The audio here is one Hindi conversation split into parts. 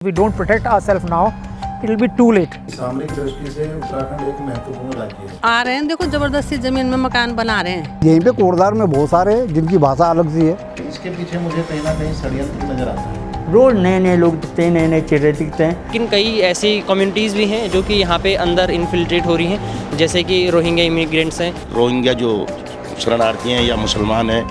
we don't protect ourselves now, it will be too late. सामरिक दृष्टि से उत्तराखंड एक महत्वपूर्ण राज्य है। आ रहे हैं, देखो जबरदस्ती जमीन में मकान बना रहे हैं। यहीं पे कोटद्वार में बहुत सारे हैं जिनकी भाषा अलग सी है। इसके पीछे मुझे कहीं ना कहीं षड्यंत्र नजर आता है। रोज नए नए लोग दिखते हैं, नए नए चेहरे दिखते हैं। लेकिन कई ऐसी कम्युनिटीज़ भी हैं जो कि यहाँ पे अंदर इन्फिल्ट्रेट हो रही हैं, जैसे कि रोहिंग्या इमिग्रेंट्स हैं। रोहिंग्या जो शरणार्थी हैं या मुसलमान हैं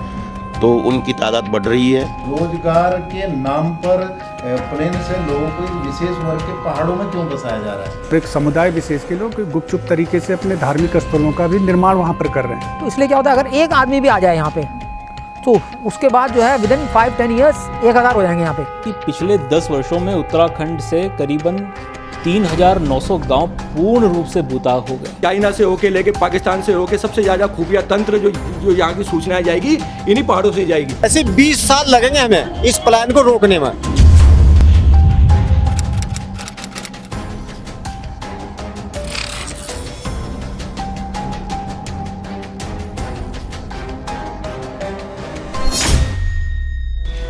तो उनकी तादाद बढ़ रही है। रोजगार के नाम पर प्लेन से लोगों को विशेष वर्ग के पहाड़ों में क्यों बसाया जा रहा है? एक समुदाय विशेष के लोग गुपचुप तरीके से अपने धार्मिक स्थलों का भी निर्माण वहाँ पर कर रहे हैं। तो इसलिए क्या होता है, अगर एक आदमी भी आ जाए यहाँ पे तो उसके बाद जो है विदिन 5-10 ईयर्स 1000 हो जाएंगे यहाँ पे। कि पिछले 10 वर्षों में उत्तराखंड से करीबन 3900 गांव पूर्ण रूप से भूताग हो गए। चाइना से होके लेके पाकिस्तान से होके सबसे ज़्यादा खुफिया तंत्र जो यहाँ की सूचना जाएगी इन्हीं पहाड़ों से जाएगी। ऐसे 20 साल लगेंगे हमें इस प्लान को रोकने में।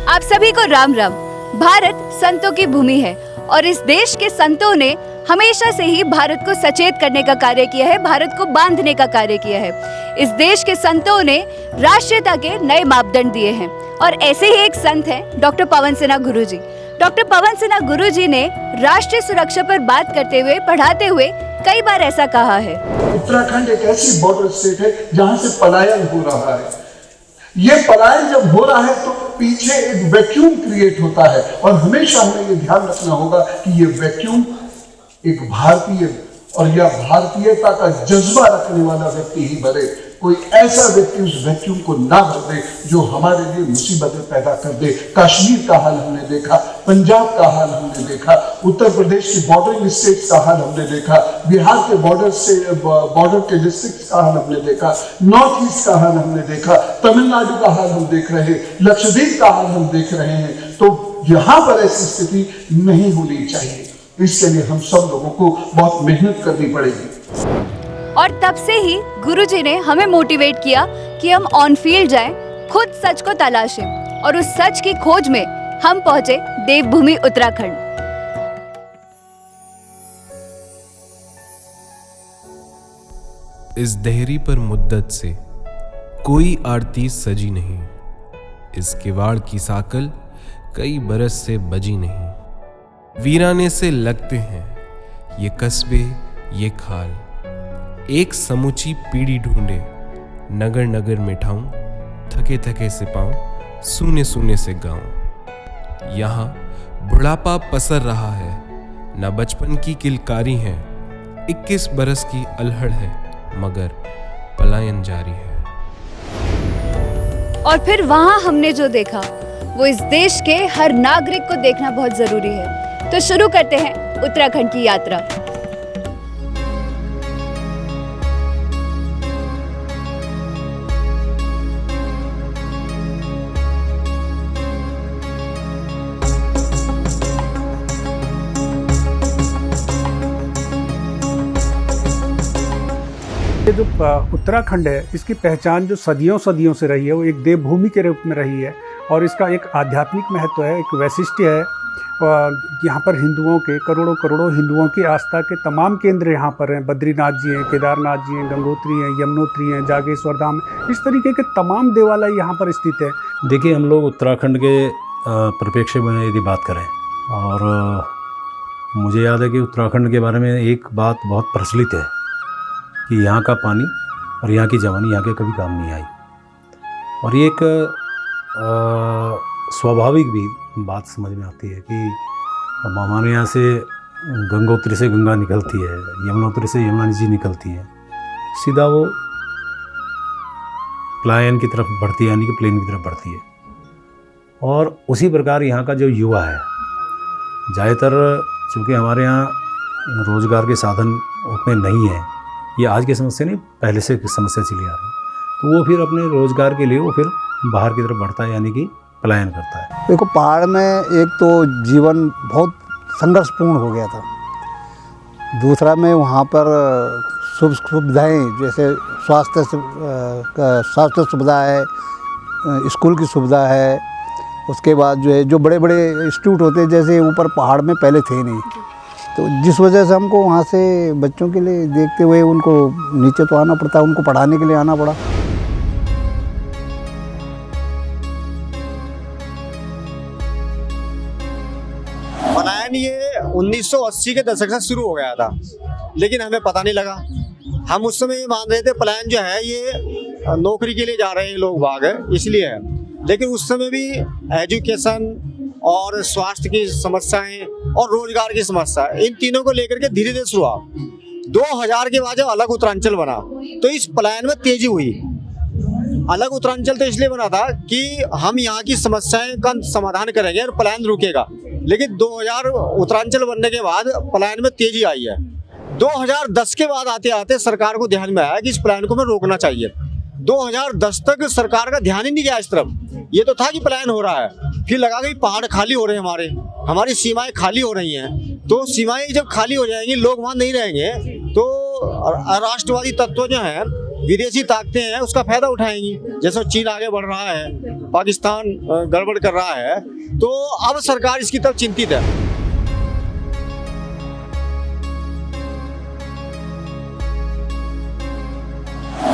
आप सभी को राम राम। भारत संतों की भूमि है और इस देश के संतों ने हमेशा से ही भारत को सचेत करने का कार्य किया है, भारत को बांधने का कार्य किया है। इस देश के संतों ने राष्ट्रीयता के नए मापदंड दिए हैं और ऐसे ही एक संत हैं डॉक्टर पवन सिन्हा गुरुजी। डॉक्टर पवन सिन्हा गुरुजी ने राष्ट्रीय सुरक्षा पर बात करते हुए, पढ़ाते हुए कई बार ऐसा कहा है। उत्तराखंड एक ऐसी बॉर्डर स्टेट है जहाँ से पलायन हो रहा है। ये पलायन जब हो रहा है तो पीछे एक वैक्यूम क्रिएट होता है और हमेशा हमें ये ध्यान रखना होगा कि ये वैक्यूम एक भारतीय और या भारतीयता का जज्बा रखने वाला व्यक्ति ही भरे। कोई ऐसा व्यक्ति उस वैक्यूम को ना भर दे जो हमारे लिए मुसीबतें पैदा कर दे। कश्मीर का हाल हमने देखा, पंजाब का हाल हमने देखा, उत्तर प्रदेश की बॉर्डरिंग स्टेट्स का हाल हमने देखा, बिहार के बॉर्डर के डिस्ट्रिक्ट का हाल हमने देखा, नॉर्थ ईस्ट का हाल हमने देखा, तमिलनाडु का हाल हम देख रहे हैं, लक्षद्वीप का हाल हम देख रहे हैं। तो यहाँ पर ऐसी स्थिति नहीं होनी चाहिए। इसके लिए हम सब लोगों को बहुत मेहनत करनी पड़ेगी। और तब से ही गुरुजी ने हमें मोटिवेट किया कि हम ऑन फील्ड जाएं, खुद सच को तलाशें और उस सच की खोज में हम पहुंचे देवभूमि उत्तराखंड। इस देहरी पर मुद्दत से कोई आरती सजी नहीं, इस किवाड़ की साकल कई बरस से बजी नहीं। वीराने से लगते हैं ये कस्बे ये खाल, एक समूची पीढ़ी ढूंढे नगर नगर मिठाऊं, थके थके से पाऊं, सूने सूने से गाऊं। यहाँ बुढ़ापा पसर रहा है, न बचपन की किलकारी है, 21 बरस की अल्हड़ है, मगर पलायन जारी है। और फिर वहाँ हमने जो देखा वो इस देश के हर नागरिक को देखना बहुत जरूरी है। तो शुरू करते हैं उत्तराखंड की यात्रा। ये जो उत्तराखंड है इसकी पहचान जो सदियों सदियों से रही है वो एक देवभूमि के रूप में रही है और इसका एक आध्यात्मिक महत्व है, एक वैशिष्ट्य है। और यहाँ पर हिंदुओं के करोड़ों करोड़ों हिंदुओं की आस्था के तमाम केंद्र यहाँ पर हैं। बद्रीनाथ जी हैं, केदारनाथ जी हैं, गंगोत्री हैं, यमुनोत्री हैं, जागेश्वर धाम, इस तरीके के तमाम देवालय यहाँ पर स्थित हैं। देखिए, हम लोग उत्तराखंड के परिप्रेक्ष्य में यदि बात करें और मुझे याद है कि उत्तराखंड के बारे में एक बात बहुत प्रचलित है कि यहाँ का पानी और यहाँ की जवानी यहाँ के कभी काम नहीं आई। और ये एक स्वाभाविक भी बात समझ में आती है कि हमारे यहाँ से गंगोत्री से गंगा निकलती है, यमुनोत्री से यमुना जी निकलती है, सीधा वो पलायन की तरफ बढ़ती है, यानी कि प्लेन की तरफ बढ़ती है। और उसी प्रकार यहाँ का जो युवा है, ज़्यादातर चूँकि हमारे यहाँ रोज़गार के साधन उतने नहीं हैं, ये आज की समस्या नहीं, पहले से समस्या चली आ रही है, तो वो फिर अपने रोज़गार के लिए वो फिर बाहर की तरफ बढ़ता है, यानी कि पलायन करता है। देखो, पहाड़ में एक तो जीवन बहुत संघर्षपूर्ण हो गया था, दूसरा में वहाँ पर सुख सुविधाएँ जैसे स्वास्थ्य सुविधा है, स्कूल की सुविधा है, उसके बाद जो है जो बड़े बड़े इंस्टीट्यूट होते हैं जैसे ऊपर पहाड़ में पहले थे नहीं, तो जिस वजह से हमको वहाँ से बच्चों के लिए देखते हुए उनको नीचे तो आना पड़ता, उनको पढ़ाने के लिए आना पड़ा। पलायन ये 1980 के दशक से शुरू हो गया था, लेकिन हमें पता नहीं लगा। हम उस समय ये मान रहे थे पलायन जो है ये नौकरी के लिए जा रहे हैं लोग बाग है इसलिए है, लेकिन उस समय भी एजुकेशन और स्वास्थ्य की समस्याएं और रोजगार की समस्या, इन तीनों को लेकर के धीरे धीरे शुरू हुआ। 2000 के बाद जब अलग उत्तरांचल बना तो इस पलायन में तेजी हुई। अलग उत्तरांचल तो इसलिए बना था कि हम यहाँ की समस्याएं का समाधान करेंगे और पलायन रुकेगा, लेकिन 2000 उत्तरांचल बनने के बाद पलायन में तेजी आई है। 2010 के बाद आते आते सरकार को ध्यान में आया कि इस पलायन को हमें रोकना चाहिए। 2010 तक सरकार का ध्यान ही नहीं गया इस तरफ, ये तो था कि पलायन हो रहा है, फिर लगा कि पहाड़ खाली हो रहे हैं, हमारी सीमाएं खाली हो रही हैं, तो सीमाएं जब खाली हो जाएंगी, लोग वहाँ नहीं रहेंगे, तो राष्ट्रवादी तत्व जो हैं, विदेशी ताकतें हैं, उसका फायदा उठाएंगी। जैसे चीन आगे बढ़ रहा है, पाकिस्तान गड़बड़ कर रहा है, तो अब सरकार इसकी तरफ चिंतित है।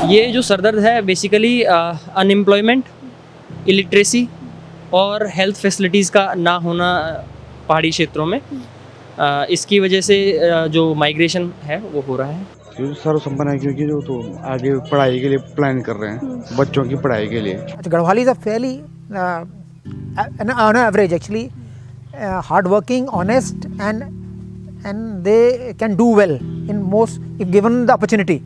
ये जो सरदर्द है बेसिकली अनएम्प्लॉयमेंट, इलिटरेसी और हेल्थ फैसिलिटीज़ का ना होना पहाड़ी क्षेत्रों में, इसकी वजह से जो माइग्रेशन है वो हो रहा है। सर्वसंपन्न है क्योंकि जो तो आगे पढ़ाई के लिए प्लान कर रहे हैं, बच्चों की पढ़ाई के लिए। Garhwali is a fairly on average actually hard working, honest and they can do well in most if given the opportunity,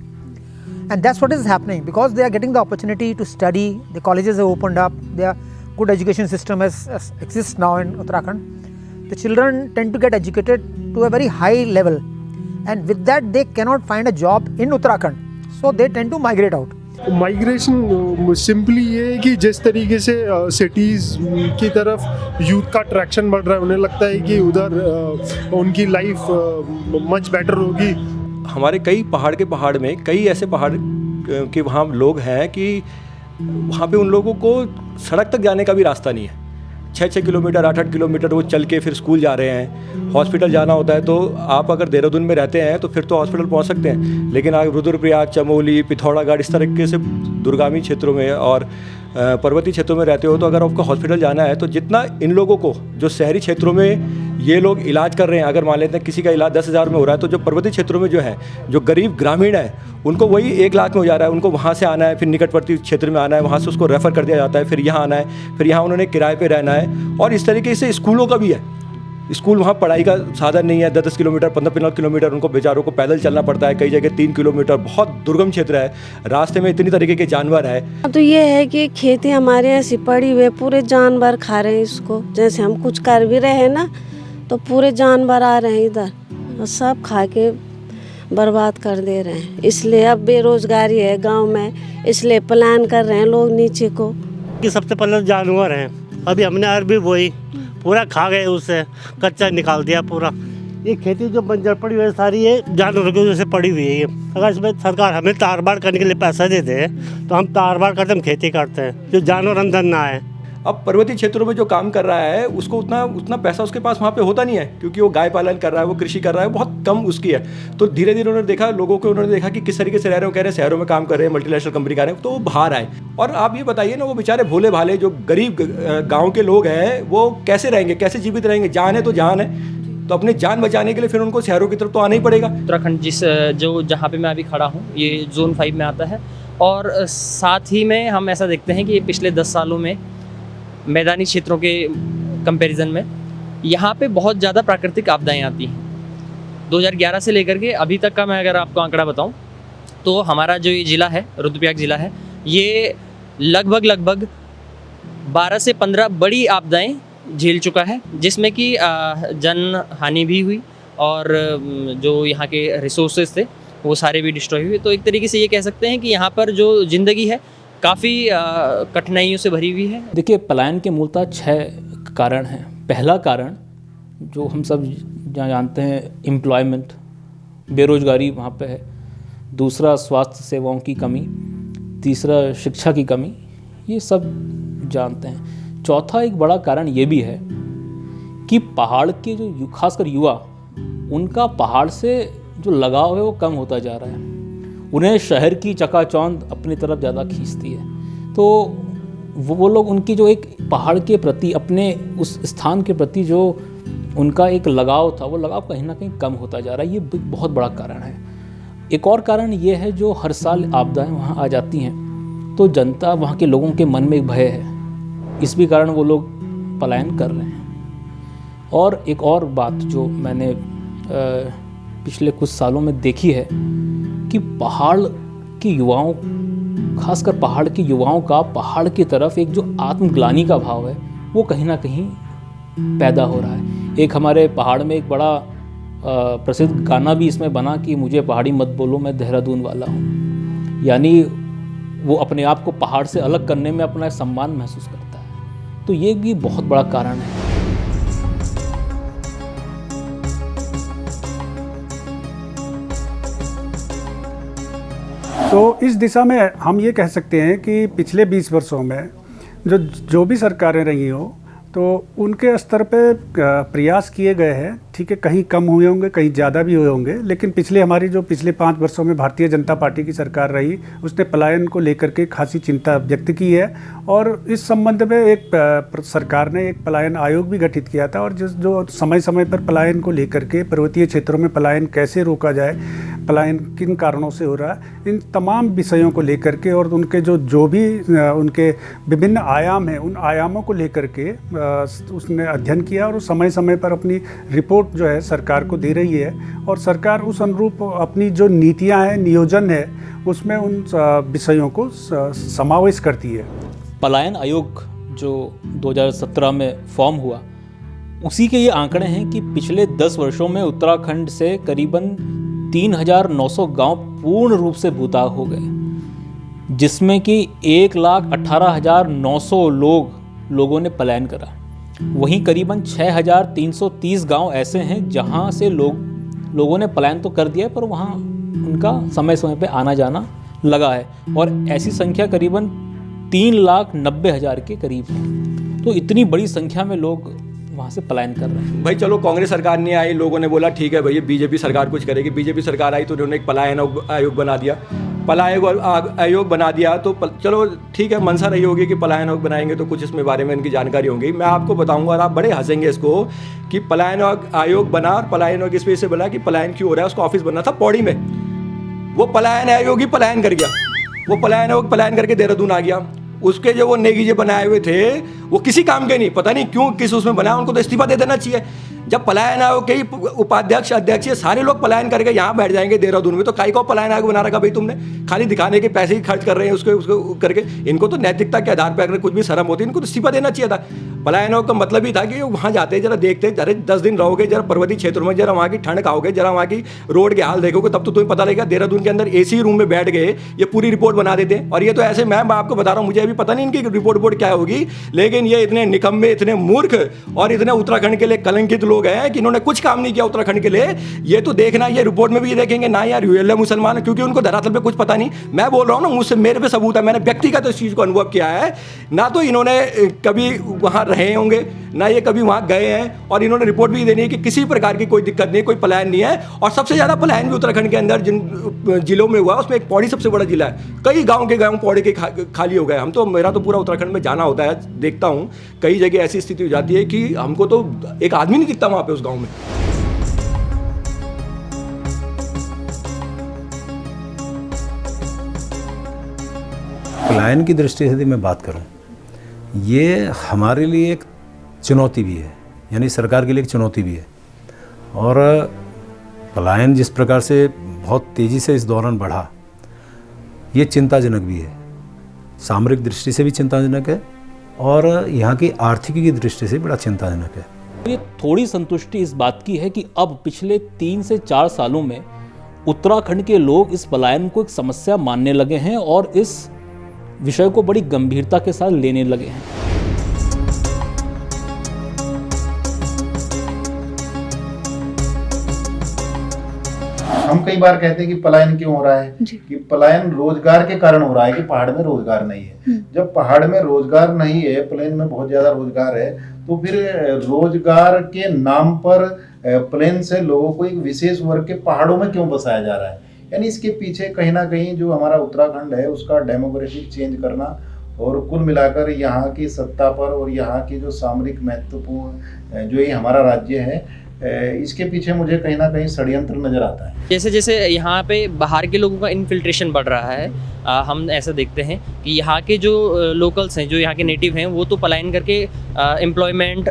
and that's what is happening because they are getting the opportunity to study. The colleges have opened up, their good education system exists now in Uttarakhand. The children tend to get educated to a very high level, and with that they cannot find a job in Uttarakhand, so they tend to migrate out. Migration simply ये है कि जिस तरीके से सिटीज़ की तरफ यूथ का अट्रैक्शन बढ़ रहा है, उन्हें लगता है कि उधर उनकी लाइफ मच बेटर होगी। हमारे कई पहाड़ में कई ऐसे पहाड़ के वहाँ लोग हैं कि वहाँ पे उन लोगों को सड़क तक जाने का भी रास्ता नहीं है। 6-6 किलोमीटर 8-8 किलोमीटर वो चल के फिर स्कूल जा रहे हैं। हॉस्पिटल जाना होता है तो आप अगर देहरादून में रहते हैं तो फिर तो हॉस्पिटल पहुंच सकते हैं, लेकिन आप रुद्रप्रयाग, चमोली, पिथौरागढ़ इस तरीके से दुर्गामी क्षेत्रों में और पर्वतीय क्षेत्रों में रहते हो तो अगर आपको हॉस्पिटल जाना है तो जितना इन लोगों को जो शहरी क्षेत्रों में ये लोग इलाज कर रहे हैं, अगर मान लेते हैं किसी का इलाज 10,000 में हो रहा है तो जो पर्वतीय क्षेत्रों में जो है जो गरीब ग्रामीण है उनको वही 1 लाख में हो जा रहा है। उनको वहाँ से आना है, फिर निकटवर्ती क्षेत्र में आना है, वहाँ से उसको रेफ़र कर दिया जाता है, फिर यहाँ आना है, फिर यहाँ उन्होंने किराए पे रहना है। और इस तरीके से स्कूलों का भी है, स्कूल वहाँ पढ़ाई का साधन नहीं है। 10-10 किलोमीटर 15-15 किलोमीटर उनको बेचारों को पैदल चलना पड़ता है, कई जगह 3 किलोमीटर। बहुत दुर्गम क्षेत्र है, रास्ते में इतनी तरीके के जानवर है। तो ये है कि खेती हमारे यहाँ से पड़ी हुई, पूरे जानवर खा रहे हैं इसको। जैसे हम कुछ कर भी रहे हैं ना तो पूरे जानवर आ रहे हैं इधर, सब खा के बर्बाद कर दे रहे हैं। इसलिए अब बेरोजगारी है गांव में, इसलिए प्लान कर रहे हैं लोग नीचे को कि सबसे पहले जानवर हैं। अभी हमने अरबी बोई, पूरा खा गए, उससे कच्चा निकाल दिया पूरा। ये खेती जो बंजर पड़ी हुई है सारी ये जानवरों की वजह से पड़ी हुई है। ये अगर इसमें सरकार हमें तार-बाड़ करने के लिए पैसा देते हैं तो हम तार-बाड़ करते, हम खेती करते हैं, जो जानवर अंदर ना आए। अब पर्वतीय क्षेत्रों में जो काम कर रहा है उसको उतना पैसा उसके पास वहाँ पे होता नहीं है, क्योंकि वो गाय पालन कर रहा है, वो कृषि कर रहा है, बहुत कम उसकी है। तो धीरे धीरे उन्होंने देखा, लोगों को उन्होंने देखा कि किस तरीके से रह रहे हो, कह रहे हैं शहरों में काम कर रहे हैं, मल्टीनेशनल कंपनी कर रहे हैं, तो वो बाहर आए। और आप ये बताइए ना, वो बेचारे भोले भाले जो गरीब गाँव के लोग हैं वो कैसे रहेंगे, कैसे जीवित रहेंगे? जान है तो जान है, तो अपनी जान बचाने के लिए फिर उनको शहरों की तरफ तो आना ही पड़ेगा। उत्तराखंड जहाँ पे मैं अभी खड़ा हूँ ये जोन 5 में आता है, और साथ ही में हम ऐसा देखते हैं कि पिछले 10 सालों में मैदानी क्षेत्रों के कंपैरिजन में यहाँ पे बहुत ज़्यादा प्राकृतिक आपदाएं आती हैं। 2011 से लेकर के अभी तक का मैं अगर आपको आंकड़ा बताऊं तो हमारा जो ये ज़िला है, रुद्रप्रयाग ज़िला है, ये लगभग 12 से 15 बड़ी आपदाएं झेल चुका है, जिसमें कि जन हानि भी हुई और जो यहाँ के रिसोर्सेज थे वो सारे भी डिस्ट्रॉय हुए। तो एक तरीके से ये कह सकते हैं कि यहाँ पर जो ज़िंदगी है काफ़ी कठिनाइयों से भरी हुई है। देखिए, पलायन के मूलतः 6 कारण हैं। पहला कारण जो हम सब जानते हैं, एम्प्लॉयमेंट, बेरोजगारी वहाँ पे है। दूसरा, स्वास्थ्य सेवाओं की कमी। तीसरा, शिक्षा की कमी, ये सब जानते हैं। चौथा एक बड़ा कारण ये भी है कि पहाड़ के जो खासकर युवा, उनका पहाड़ से जो लगाव है वो कम होता जा रहा है। उन्हें शहर की चकाचौंध अपनी तरफ ज़्यादा खींचती है। तो वो लोग, उनकी जो एक पहाड़ के प्रति, अपने उस स्थान के प्रति जो उनका एक लगाव था, वो लगाव कहीं ना कहीं कम होता जा रहा है। ये बहुत बड़ा कारण है। एक और कारण ये है, जो हर साल आपदाएं वहाँ आ जाती हैं तो जनता, वहाँ के लोगों के मन में एक भय है, इस भी कारण वो लोग पलायन कर रहे हैं। और एक और बात जो मैंने पिछले कुछ सालों में देखी है कि पहाड़ के युवाओं, खासकर पहाड़ के युवाओं का पहाड़ की तरफ एक जो आत्मग्लानि का भाव है वो कहीं ना कहीं पैदा हो रहा है। एक हमारे पहाड़ में एक बड़ा प्रसिद्ध गाना भी इसमें बना कि मुझे पहाड़ी मत बोलो, मैं देहरादून वाला हूँ। यानी वो अपने आप को पहाड़ से अलग करने में अपना सम्मान महसूस करता है। तो ये भी बहुत बड़ा कारण है। तो इस दिशा में हम ये कह सकते हैं कि पिछले 20 वर्षों में जो भी सरकारें रही हो, तो उनके स्तर पे प्रयास किए गए हैं। ठीक है, कहीं कम हुए होंगे, कहीं ज़्यादा भी हुए होंगे, लेकिन पिछले 5 वर्षों में भारतीय जनता पार्टी की सरकार रही, उसने पलायन को लेकर के खासी चिंता व्यक्त की है। और इस संबंध में एक सरकार ने एक पलायन आयोग भी गठित किया था, और जो समय समय पर पलायन को लेकर के, पर्वतीय क्षेत्रों में पलायन कैसे रोका जाए, पलायन किन कारणों से हो रहा है, इन तमाम विषयों को लेकर के और उनके जो भी उनके विभिन्न आयाम हैं, उन आयामों को लेकर के उसने अध्ययन किया और समय समय पर अपनी रिपोर्ट जो है सरकार को दे रही है। और सरकार उस अनुरूप अपनी जो नीतियां हैं, नियोजन है, उसमें उन विषयों को समावेश करती है। पलायन आयोग जो 2017 में फॉर्म हुआ, उसी के ये आंकड़े हैं कि पिछले 10 वर्षों में उत्तराखंड से करीबन 3,900 गांव पूर्ण रूप से भूताग हो गए, जिसमें कि 1,18,900 लोगों ने पलायन करा। वहीं करीबन 6,330 गांव ऐसे हैं जहां से लोगों ने पलायन तो कर दिया है, पर वहां उनका समय समय पे आना जाना लगा है। और ऐसी संख्या करीबन 3,90,000 के करीब है। तो इतनी बड़ी संख्या में लोग वहाँ से पलायन कर रहे हैं। भाई चलो, कांग्रेस सरकार नहीं आई, लोगों ने बोला ठीक है भैया बीजेपी सरकार कुछ करेगी। बीजेपी सरकार आई तो उन्होंने एक पलायन आयोग बना दिया। पलायन आयोग बना दिया तो चलो ठीक है, मंशा रही होगी कि पलायन आयोग बनाएंगे तो कुछ इसमें बारे में इनकी जानकारी होगी। मैं आपको बताऊंगा और आप बड़े हंसेंगे इसको कि पलायन आयोग बना, और पलायन आयोग इस वजह से बना कि पलायन क्यों हो रहा है, उसका ऑफिस बनना था पौड़ी में। वो पलायन आयोग ही पलायन कर गया। वो पलायन आयोग पलायन करके देहरादून आ गया। उसके जो वो नेगीजे बनाए हुए थे वो किसी काम के नहीं, पता नहीं क्यों किस उसमें बनाया, उनको तो इस्तीफा दे देना चाहिए। जब पलायन आयोग के ही उपाध्यक्ष, अध्यक्ष, ये सारे लोग पलायन करके यहाँ बैठ जाएंगे देहरादून में, तो काई को पलायन आयोग बना रखा भाई तुमने? खाली दिखाने के पैसे ही खर्च कर रहे हैं उसको करके। इनको तो नैतिकता के आधार पर अगर कुछ भी शर्म होती है, इनको तो इस्तीफा देना चाहिए था। पलायन आयोग का मतलब ही था कि वहाँ जाते जरा देखते, जरा 10 दिन रहोगे, जरा पर्वतीय क्षेत्रों में, जरा वहाँ की ठंड खाओगे, जरा वहाँ की रोड के हाल देखोगे, तब तो तुम्हें पता लगेगा। देहरादून के अंदर AC रूम में बैठ गए, ये पूरी रिपोर्ट बना देते हैं। और ये तो ऐसे, मैं आपको बता रहा हूँ, मुझे अभी पता नहीं इनकी रिपोर्ट क्या होगी, लेकिन ये इतने निकम्मे, इतने मूर्ख और इतने उत्तराखंड के लिए कलंकित लोग हैं कि इन्होंने कुछ काम नहीं किया उत्तराखंड के लिए। ये तो देखना, ये रिपोर्ट में भी ये देखेंगे ना यार यूएलए मुसलमान है, क्योंकि उनको धरातल पे कुछ पता नहीं। मैं बोल रहा हूँ ना, मुझसे मेरे पे सबूत है, मैंने व्यक्तिगत इस चीज़ को अनुभव किया है। ना तो इन्होंने कभी वहाँ रहे होंगे, ना ये कभी वहाँ गए हैं, और इन्होंने रिपोर्ट भी देनी है कि किसी प्रकार की कोई दिक्कत नहीं, कोई पलायन नहीं है। और सबसे ज़्यादा पलायन भी उत्तराखंड के अंदर जिन जिलों में हुआ, उसमें एक पौड़ी सबसे बड़ा जिला है। कई गाँव के गाँव पौड़ी के खाली हो गए। हम तो, मेरा तो पूरा उत्तराखंड में जाना होता है, देखता हूँ कई जगह ऐसी स्थिति हो जाती है कि हमको तो एक आदमी नहीं दिखता वहाँ पे उस गाँव में। पलायन की दृष्टि से यदि मैं बात करूं, ये हमारे लिए एक चुनौती भी है, यानी सरकार के लिए एक चुनौती भी है। और पलायन जिस प्रकार से बहुत तेज़ी से इस दौरान बढ़ा, ये चिंताजनक भी है। सामरिक दृष्टि से भी चिंताजनक है और यहाँ की आर्थिकी की दृष्टि से बड़ा चिंताजनक है। ये थोड़ी संतुष्टि इस बात की है कि अब पिछले 3 से 4 सालों में उत्तराखंड के लोग इस पलायन को एक समस्या मानने लगे हैं और इस विषय को बड़ी गंभीरता के साथ लेने लगे हैं। हम कई बार कहते हैं कि पलायन क्यों हो रहा है, कि पलायन रोजगार के कारण हो रहा है, कि पहाड़ में रोजगार नहीं है। जब पहाड़ में रोजगार नहीं है, प्लेन में बहुत ज्यादा रोजगार है, तो फिर रोजगार के नाम पर प्लेन से लोगों को एक विशेष वर्ग के पहाड़ों में क्यों बसाया जा रहा है। यानी इसके पीछे कहीं ना कहीं जो हमारा उत्तराखंड है उसका डेमोग्राफिक चेंज करना और कुल मिलाकर यहाँ की सत्ता पर और यहाँ की जो सामरिक महत्वपूर्ण जो ये हमारा राज्य है, इसके पीछे मुझे कहीं ना कहीं षड्यंत्र नजर आता है। जैसे जैसे यहाँ पे बाहर के लोगों का इन्फिल्ट्रेशन बढ़ रहा है, हम ऐसा देखते हैं कि यहाँ के जो लोकल्स हैं, जो यहाँ के नेटिव हैं, वो तो पलायन करके एम्प्लॉयमेंट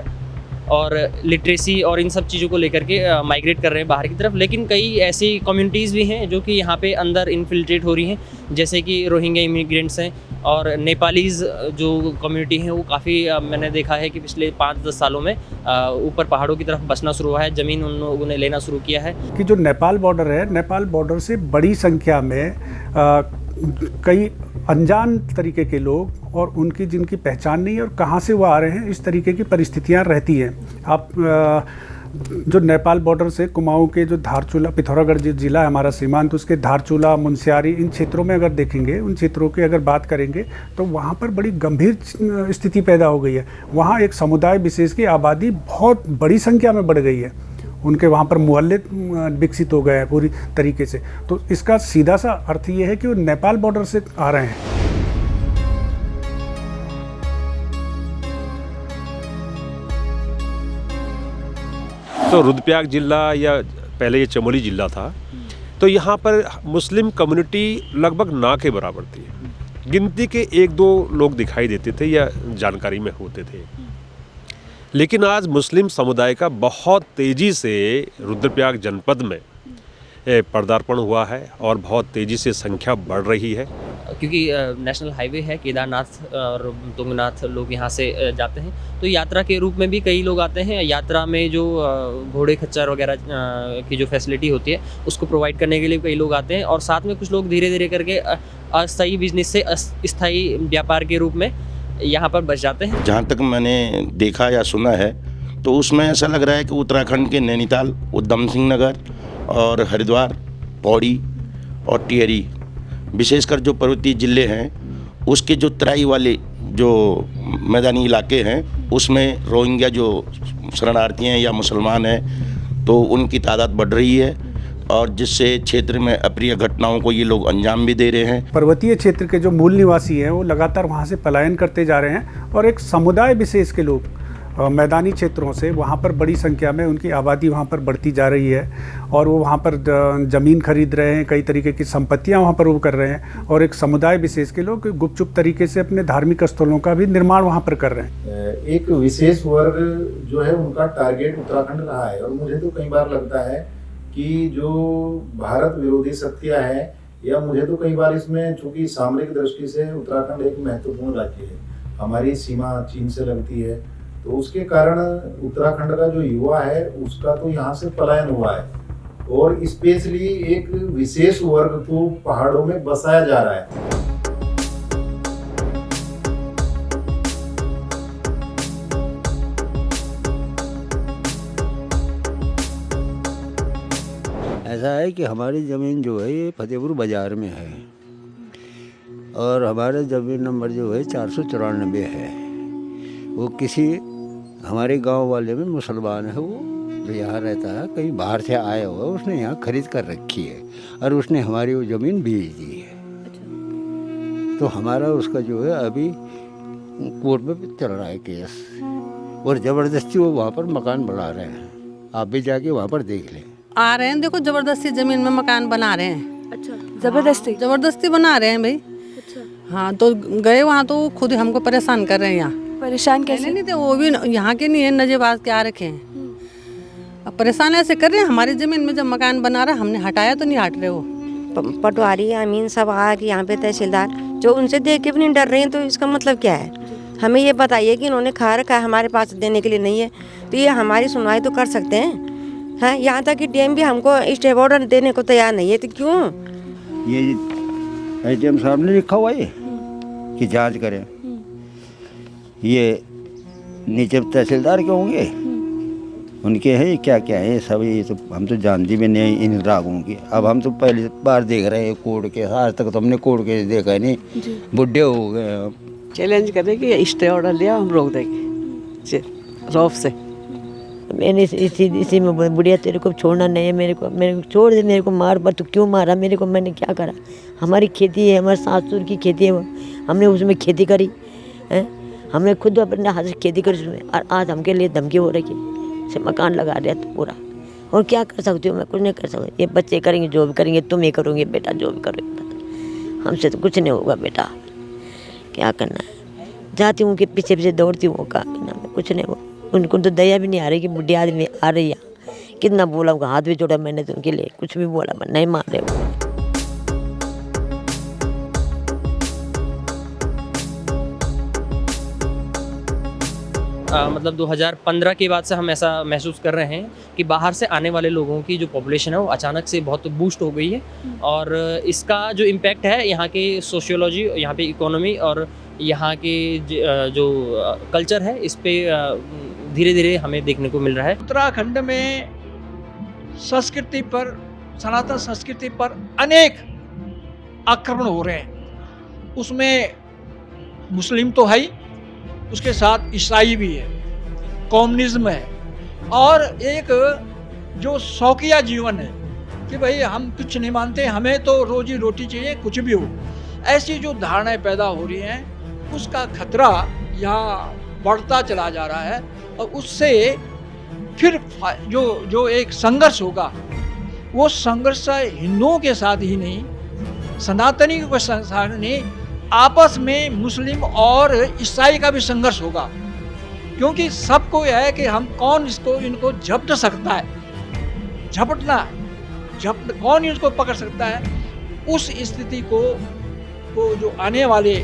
और लिटरेसी और इन सब चीज़ों को लेकर के माइग्रेट कर रहे हैं बाहर की तरफ। लेकिन कई ऐसी कम्युनिटीज़ भी हैं जो कि यहाँ पे अंदर इन्फिल्ट्रेट हो रही हैं, जैसे कि रोहिंग्या इमिग्रेंट्स हैं और नेपालीज़ जो कम्युनिटी है वो काफ़ी मैंने देखा है कि पिछले 5-10 सालों में ऊपर पहाड़ों की तरफ बसना शुरू हुआ है, ज़मीन उन लोगों ने लेना शुरू किया है। कि जो नेपाल बॉर्डर है, नेपाल बॉर्डर से बड़ी संख्या में कई अनजान तरीके के लोग और उनकी जिनकी पहचान नहीं है और कहाँ से वो आ रहे हैं, इस तरीके की परिस्थितियाँ रहती हैं। आप जो नेपाल बॉर्डर से कुमाऊँ के जो धारचूला, पिथौरागढ़ जिला है हमारा सीमांत, उसके धारचूला, मुनस्यारी, इन क्षेत्रों में अगर देखेंगे, उन क्षेत्रों की अगर बात करेंगे तो वहाँ पर बड़ी गंभीर स्थिति पैदा हो गई है। वहाँ एक समुदाय विशेष की आबादी बहुत बड़ी संख्या में बढ़ गई है, उनके वहाँ पर मोहल्ले विकसित हो गए हैं पूरी तरीके से। तो इसका सीधा सा अर्थ ये है कि वो नेपाल बॉर्डर से आ रहे हैं। तो रुद्रप्रयाग जिला या पहले ये चमोली जिला था, तो यहाँ पर मुस्लिम कम्युनिटी लगभग ना के बराबर थी। गिनती के 1-2 लोग दिखाई देते थे या जानकारी में होते थे। लेकिन आज मुस्लिम समुदाय का बहुत तेज़ी से रुद्रप्रयाग जनपद में पदार्पण हुआ है और बहुत तेज़ी से संख्या बढ़ रही है। क्योंकि नेशनल हाईवे है, केदारनाथ और तुंगनाथ लोग यहाँ से जाते हैं, तो यात्रा के रूप में भी कई लोग आते हैं। यात्रा में जो घोड़े खच्चर वगैरह की जो फैसिलिटी होती है उसको प्रोवाइड करने के लिए कई लोग आते हैं, और साथ में कुछ लोग धीरे धीरे करके अस्थायी बिजनेस से स्थायी व्यापार के रूप में यहाँ पर बच जाते हैं। जहाँ तक मैंने देखा या सुना है तो उसमें ऐसा लग रहा है कि उत्तराखंड के नैनीताल, उधम सिंह नगर और हरिद्वार, पौड़ी और टिहरी, विशेषकर जो पर्वतीय जिले हैं उसके जो तराई वाले जो मैदानी इलाके हैं उसमें रोहिंग्या जो शरणार्थी हैं या मुसलमान हैं तो उनकी तादाद बढ़ रही है, और जिससे क्षेत्र में अप्रिय घटनाओं को ये लोग अंजाम भी दे रहे हैं। पर्वतीय क्षेत्र के जो मूल निवासी हैं वो लगातार वहाँ से पलायन करते जा रहे हैं, और एक समुदाय विशेष के लोग मैदानी क्षेत्रों से वहाँ पर बड़ी संख्या में उनकी आबादी वहाँ पर बढ़ती जा रही है, और वो वहाँ पर ज़मीन खरीद रहे हैं, कई तरीके की संपत्तियाँ वहाँ पर वो कर रहे हैं, और एक समुदाय विशेष के लोग गुपचुप तरीके से अपने धार्मिक स्थलों का भी निर्माण वहाँ पर कर रहे हैं। एक विशेष वर्ग जो है उनका टारगेट उत्तराखंड रहा है, और मुझे तो कई बार लगता है कि जो भारत विरोधी शक्तियाँ हैं, या मुझे तो कई बार इसमें चूँकि सामरिक दृष्टि से उत्तराखंड एक महत्वपूर्ण राज्य है, हमारी सीमा चीन से लगती है, तो उसके कारण उत्तराखंड का जो युवा है उसका तो यहाँ से पलायन हुआ है, और स्पेशली एक विशेष वर्ग को पहाड़ों में बसाया जा रहा है। ऐसा है कि हमारी ज़मीन जो है ये फतेहपुर बाज़ार में है, और हमारा ज़मीन नंबर जो है 494 है। वो किसी हमारे गांव वाले में मुसलमान है, वो जो यहाँ रहता है, कहीं बाहर से आया हुआ, उसने यहाँ खरीद कर रखी है और उसने हमारी वो ज़मीन बेच दी है। तो हमारा उसका जो है अभी कोर्ट में चल रहा है केस, और ज़बरदस्ती वो वहाँ पर मकान बना रहे हैं। आप भी जाके वहाँ पर देख लें। आ रहे हैं, देखो जबरदस्ती जमीन में मकान बना रहे हैं। अच्छा, जबरदस्ती बना रहे हैं भाई। अच्छा। हाँ, तो गए वहाँ तो खुद हमको परेशान कर रहे हैं। यहाँ परेशान कैसे? नहीं थे, वो भी यहाँ के नहीं है, नजेबाज क्या रखे हैं। अब परेशान ऐसे कर रहे हैं, हमारी जमीन में जब मकान बना रहा, हमने हटाया तो नहीं हट रहे। वो पटवारी अमीन सब आ कि यहाँ पे तहसीलदार जो उनसे देख के भी नहीं डर रहे हैं, तो इसका मतलब क्या है? हमें ये बताइए कि इन्होंने खा रखा है, हमारे पास देने के लिए नहीं है, तो ये हमारी सुनवाई तो कर सकते हैं। हाँ, यहाँ तक कि डीएम भी हमको स्टे ऑर्डर देने को तैयार नहीं है, तो क्यों? ये एसडीएम साहब ने लिखा हुआ है कि जांच करें, ये नीचे तहसीलदार के होंगे उनके हैं क्या क्या है सब, ये तो हम तो जानते भी नहीं इन रागों की। अब हम तो पहली बार देख रहे हैं कोड के, आज तक तो हमने कोड के देखा नहीं, बुढ़े हो गए हम। चैलेंज करेंगे, स्टे ऑर्डर लिया, हम रोक देंगे रौफ से। मैंने इसी में बुढ़िया तेरे को छोड़ना नहीं है, मेरे को छोड़ दे, मेरे को मार, पर तू क्यों मारा मेरे को, मैंने क्या करा? हमारी खेती है, हमारे सासुर की खेती है, हमने उसमें खेती करी है, हमने खुद अपने हाथ से खेती करी उसमें, और आज हमके लिए धमकी हो रही है से मकान लगा दिया तो पूरा। और क्या कर सकती हूँ मैं? कुछ नहीं कर सकती। ये बच्चे करेंगे जो भी करेंगे, तुम ही करोगे बेटा जो भी करोगे, हमसे तो कुछ नहीं होगा बेटा। क्या करना है? जाती हूँ कि पीछे पीछे दौड़ती हूँ, क्या करना है? कुछ नहीं हो। उनको तो दया भी नहीं आ रही कि बुढ़ी आदमी आ रही है। कितना बोला उनका, हाथ भी जोड़ा मैंने तो उनके लिए, कुछ भी बोला, मैं नहीं मान रहे वो। मतलब 2015 के बाद से हम ऐसा महसूस कर रहे हैं कि बाहर से आने वाले लोगों की जो पॉपुलेशन है वो अचानक से बहुत बूस्ट हो गई है, और इसका जो इम्पैक्ट है यहाँ के सोशियोलॉजी, यहाँ पे इकोनॉमी और यहाँ के जो कल्चर है, इस पे धीरे धीरे हमें देखने को मिल रहा है। उत्तराखंड में संस्कृति पर, सनातन संस्कृति पर अनेक आक्रमण हो रहे हैं। उसमें मुस्लिम तो है ही, उसके साथ ईसाई भी है, कम्युनिज्म है, और एक जो शौकिया जीवन है कि भाई हम कुछ नहीं मानते, हमें तो रोजी रोटी चाहिए, कुछ भी हो, ऐसी जो धारणाएं पैदा हो रही हैं, उसका खतरा यहाँ बढ़ता चला जा रहा है। और उससे फिर जो एक संघर्ष होगा, वो संघर्ष हिंदुओं के साथ ही नहीं, सनातनी के साथ नहीं, आपस में मुस्लिम और ईसाई का भी संघर्ष होगा। क्योंकि सबको यह है कि हम कौन इनको झपट सकता है, झपटना, कौन इसको पकड़ सकता है। उस स्थिति को जो आने वाले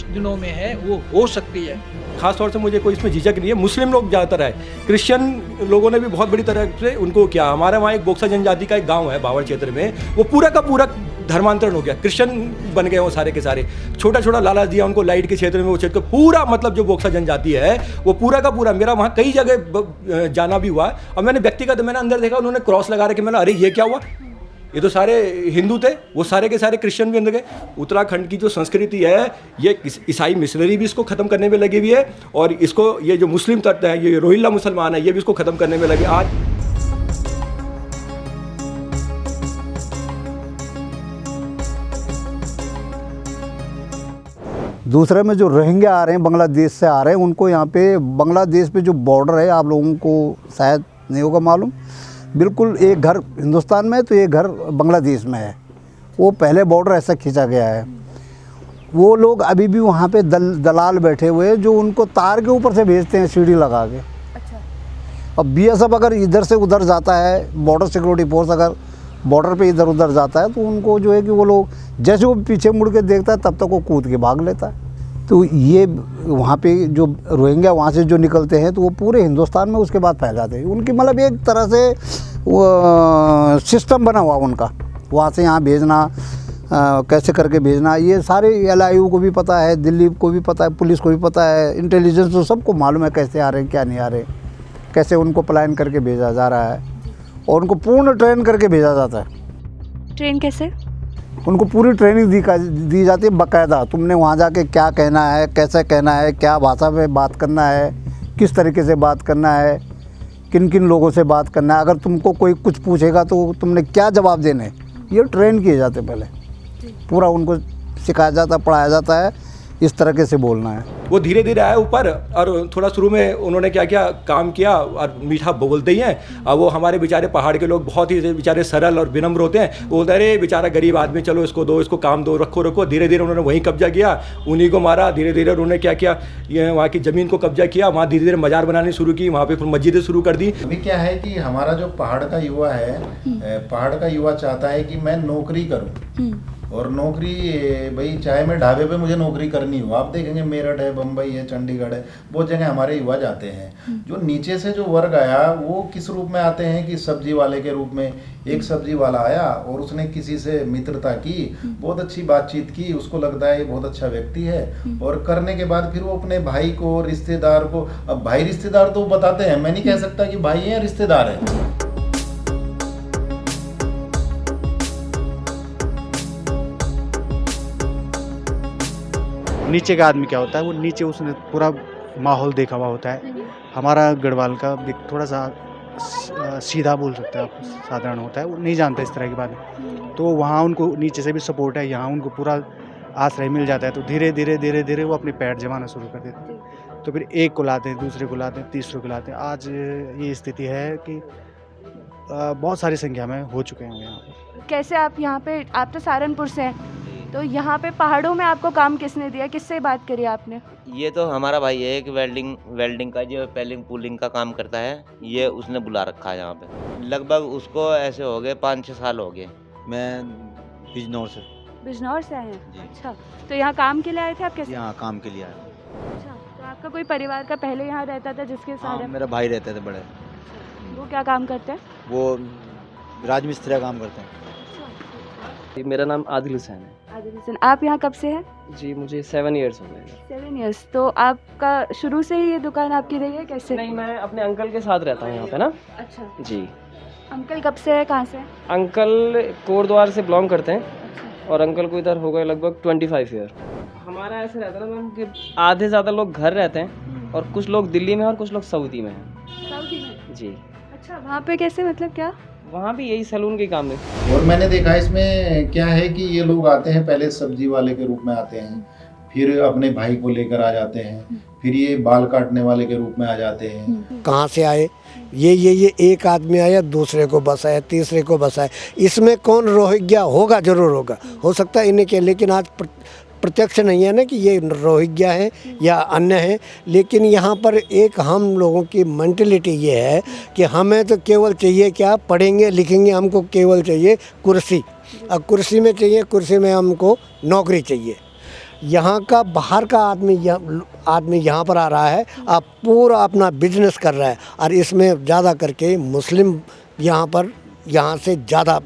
दिनों में है वो हो सकती है। खास तौर से मुझे कोई इसमें झिझक नहीं है, मुस्लिम लोग ज़्यादातर है, क्रिश्चियन लोगों ने भी बहुत बड़ी तरह से उनको किया। हमारे वहाँ एक बोक्सा जनजाति का एक गांव है बावर क्षेत्र में, वो पूरा का पूरा धर्मांतरण हो गया, क्रिश्चियन बन गए वो सारे के सारे। छोटा छोटा लाला दिया उनको लाइट के क्षेत्र में, वो क्षेत्र पूरा मतलब जो बोक्सा जनजाति है वो पूरा का पूरा, मेरा वहाँ कई जगह जाना भी हुआ, और मैंने व्यक्तिगत मैंने अंदर देखा उन्होंने क्रॉस लगा रखे, मैंने अरे ये क्या हुआ, ये तो सारे हिंदू थे, वो सारे के सारे क्रिश्चियन भी अंदर गए। उत्तराखंड की जो संस्कृति है, ये ईसाई मिशनरी भी इसको ख़त्म करने में लगी हुई है, और इसको ये जो मुस्लिम तत्व है, ये रोहिल्ला मुसलमान है, ये भी इसको ख़त्म करने में लगे। आज दूसरे में जो रोहिंग्या आ रहे हैं, बांग्लादेश से आ रहे हैं, उनको यहाँ पे बांग्लादेश पे जो बॉर्डर है, आप लोगों को शायद नहीं होगा मालूम, बिल्कुल एक घर हिंदुस्तान में है तो एक घर बांग्लादेश में है। वो पहले बॉर्डर ऐसा खींचा गया है। वो लोग अभी भी वहाँ पे दलाल बैठे हुए हैं जो उनको तार के ऊपर से भेजते हैं सीढ़ी लगा के। अच्छा। अब BSF अगर इधर से उधर जाता है, बॉर्डर सिक्योरिटी फोर्स अगर बॉर्डर पे इधर उधर जाता है, तो उनको जो है कि वो लोग जैसे वो पीछे मुड़ के देखता है तब तक वो कूद के भाग लेता है। तो ये वहाँ पे जो रोहिंग्या वहाँ से जो निकलते हैं तो वो पूरे हिंदुस्तान में उसके बाद फैल जाते हैं। उनकी मतलब एक तरह से वो सिस्टम बना हुआ उनका, वहाँ से यहाँ भेजना, कैसे करके भेजना, ये सारे LIU को भी पता है, दिल्ली को भी पता है, पुलिस को भी पता है, इंटेलिजेंस तो सबको मालूम है कैसे आ रहे हैं क्या नहीं आ रहे, कैसे उनको प्लान करके भेजा जा रहा है, और उनको पूर्ण ट्रेन करके भेजा जाता है। ट्रेन कैसे? उनको पूरी ट्रेनिंग दी जाती है बाकायदा। तुमने वहाँ जाके क्या कहना है, कैसे कहना है, क्या भाषा में बात करना है, किस तरीके से बात करना है, किन किन लोगों से बात करना है, अगर तुमको कोई कुछ पूछेगा तो तुमने क्या जवाब देने, ये ट्रेन किए जाते पहले, पूरा उनको सिखाया जाता, पढ़ाया जाता है इस तरीके से बोलना है। वो धीरे धीरे आए ऊपर, और थोड़ा शुरू में उन्होंने क्या क्या काम किया, और मीठा बोलते ही हैं। अब वो हमारे बेचारे पहाड़ के लोग बहुत ही बेचारे सरल और विनम्र होते हैं। वो बोलते अरे बेचारा गरीब आदमी, चलो इसको दो, इसको काम दो, रखो रखो। धीरे धीरे उन्होंने वहीं कब्जा किया, उन्हीं को मारा। धीरे धीरे उन्होंने क्या किया, ये वहाँ की ज़मीन को कब्जा किया, वहाँ धीरे धीरे मज़ार बनानी शुरू की, वहाँ पर फिर मस्जिदें शुरू कर दी। अभी क्या है कि हमारा जो पहाड़ का युवा है, पहाड़ का युवा चाहता है कि मैं नौकरी करूँ, और नौकरी भाई चाहे मैं ढाबे पे मुझे नौकरी करनी हो, आप देखेंगे मेरठ है, बम्बई है, चंडीगढ़ है, बहुत जगह हमारे युवा जाते हैं। जो नीचे से जो वर्ग आया वो किस रूप में आते हैं कि सब्जी वाले के रूप में। एक सब्जी वाला आया और उसने किसी से मित्रता की, बहुत अच्छी बातचीत की, उसको लगता है ये बहुत अच्छा व्यक्ति है, और करने के बाद फिर वो अपने भाई को, रिश्तेदार को, अब भाई रिश्तेदार तो बताते हैं, मैं नहीं कह सकता कि भाई है या रिश्तेदार है। नीचे का आदमी क्या होता है, वो नीचे उसने पूरा माहौल देखा हुआ होता है। हमारा गढ़वाल का थोड़ा सा सीधा बोल सकते हैं आप, साधारण होता है, वो नहीं जानता इस तरह की बातें। तो वहाँ उनको नीचे से भी सपोर्ट है, यहाँ उनको पूरा आश्रय मिल जाता है। तो धीरे धीरे धीरे धीरे वो अपने पैर जमाना शुरू कर देते हैं। तो फिर एक को लाते हैं, दूसरे को लाते हैं, तीसरे को लाते हैं। आज ये स्थिति है कि बहुत सारी संख्या में हो चुके हैं यहाँ पर। कैसे आप यहाँ पे, आप तो सहारनपुर से हैं, तो यहाँ पे पहाड़ों में आपको काम किसने दिया, किससे बात करी आपने? ये तो हमारा भाई है कि वेल्डिंग का जो पेलिंग पुलिंग का काम करता है, ये उसने बुला रखा है यहाँ पे। लगभग उसको ऐसे हो गए 5-6 साल हो गए। मैं बिजनौर से। बिजनौर से आए हैं? अच्छा, तो यहाँ काम के लिए आए थे आप? कैसे यहाँ काम के लिए आए। अच्छा, तो आपका कोई परिवार का पहले यहाँ रहता था जिसके साथ? मेरा भाई रहते थे बड़े। वो क्या काम करते हैं? वो राजमिस्त्री का काम करते हैं। मेरा नाम आदिल हुसैन है। आदिल हुसैन, आप यहाँ कब से हैं? जी मुझे 7 इयर्स हो गए। 7 इयर्स। तो आपका शुरू से ही ये दुकान आपकी रही है? कैसे? नहीं, मैं अपने अंकल के साथ रहता हूँ यहाँ पे ना। अच्छा जी। अंकल कब से है, कहाँ से? अंकल कोटद्वार से बिलोंग करते हैं और अंकल को इधर हो गए लगभग 25 ईयर। हमारा ऐसे रहता है ना मैम कि आधे ज़्यादा लोग घर रहते हैं और कुछ लोग दिल्ली में और कुछ लोग सऊदी में हैं। सऊदी में? जी। अच्छा, वहाँ पे कैसे, मतलब क्या? वहाँ भी यही सैलून के काम है। और मैंने देखा इसमें क्या है कि ये लोग आते हैं, पहले सब्जी वाले के रूप में आते हैं, फिर अपने भाई को लेकर आ जाते हैं, फिर ये बाल काटने वाले के रूप में आ जाते हैं। कहाँ से आए, ये एक आदमी आया, दूसरे को बसाया, तीसरे को बसाया। इसमें कौन रोहिंग्या होगा? जरूर होगा, हो सकता है इन्हीं के, लेकिन आज प्रत्यक्ष नहीं है ना कि ये रोहिंग्या है या अन्य है। लेकिन यहाँ पर एक हम लोगों की मेंटलिटी ये है कि हमें तो केवल चाहिए क्या, पढ़ेंगे लिखेंगे, हमको केवल चाहिए कुर्सी। अब कुर्सी में चाहिए, कुर्सी में हमको नौकरी चाहिए। यहाँ का बाहर का आदमी यहाँ पर आ रहा है, अब पूरा अपना बिजनेस कर रहा है, और इसमें ज़्यादा करके मुस्लिम यहाँ से ज़्यादा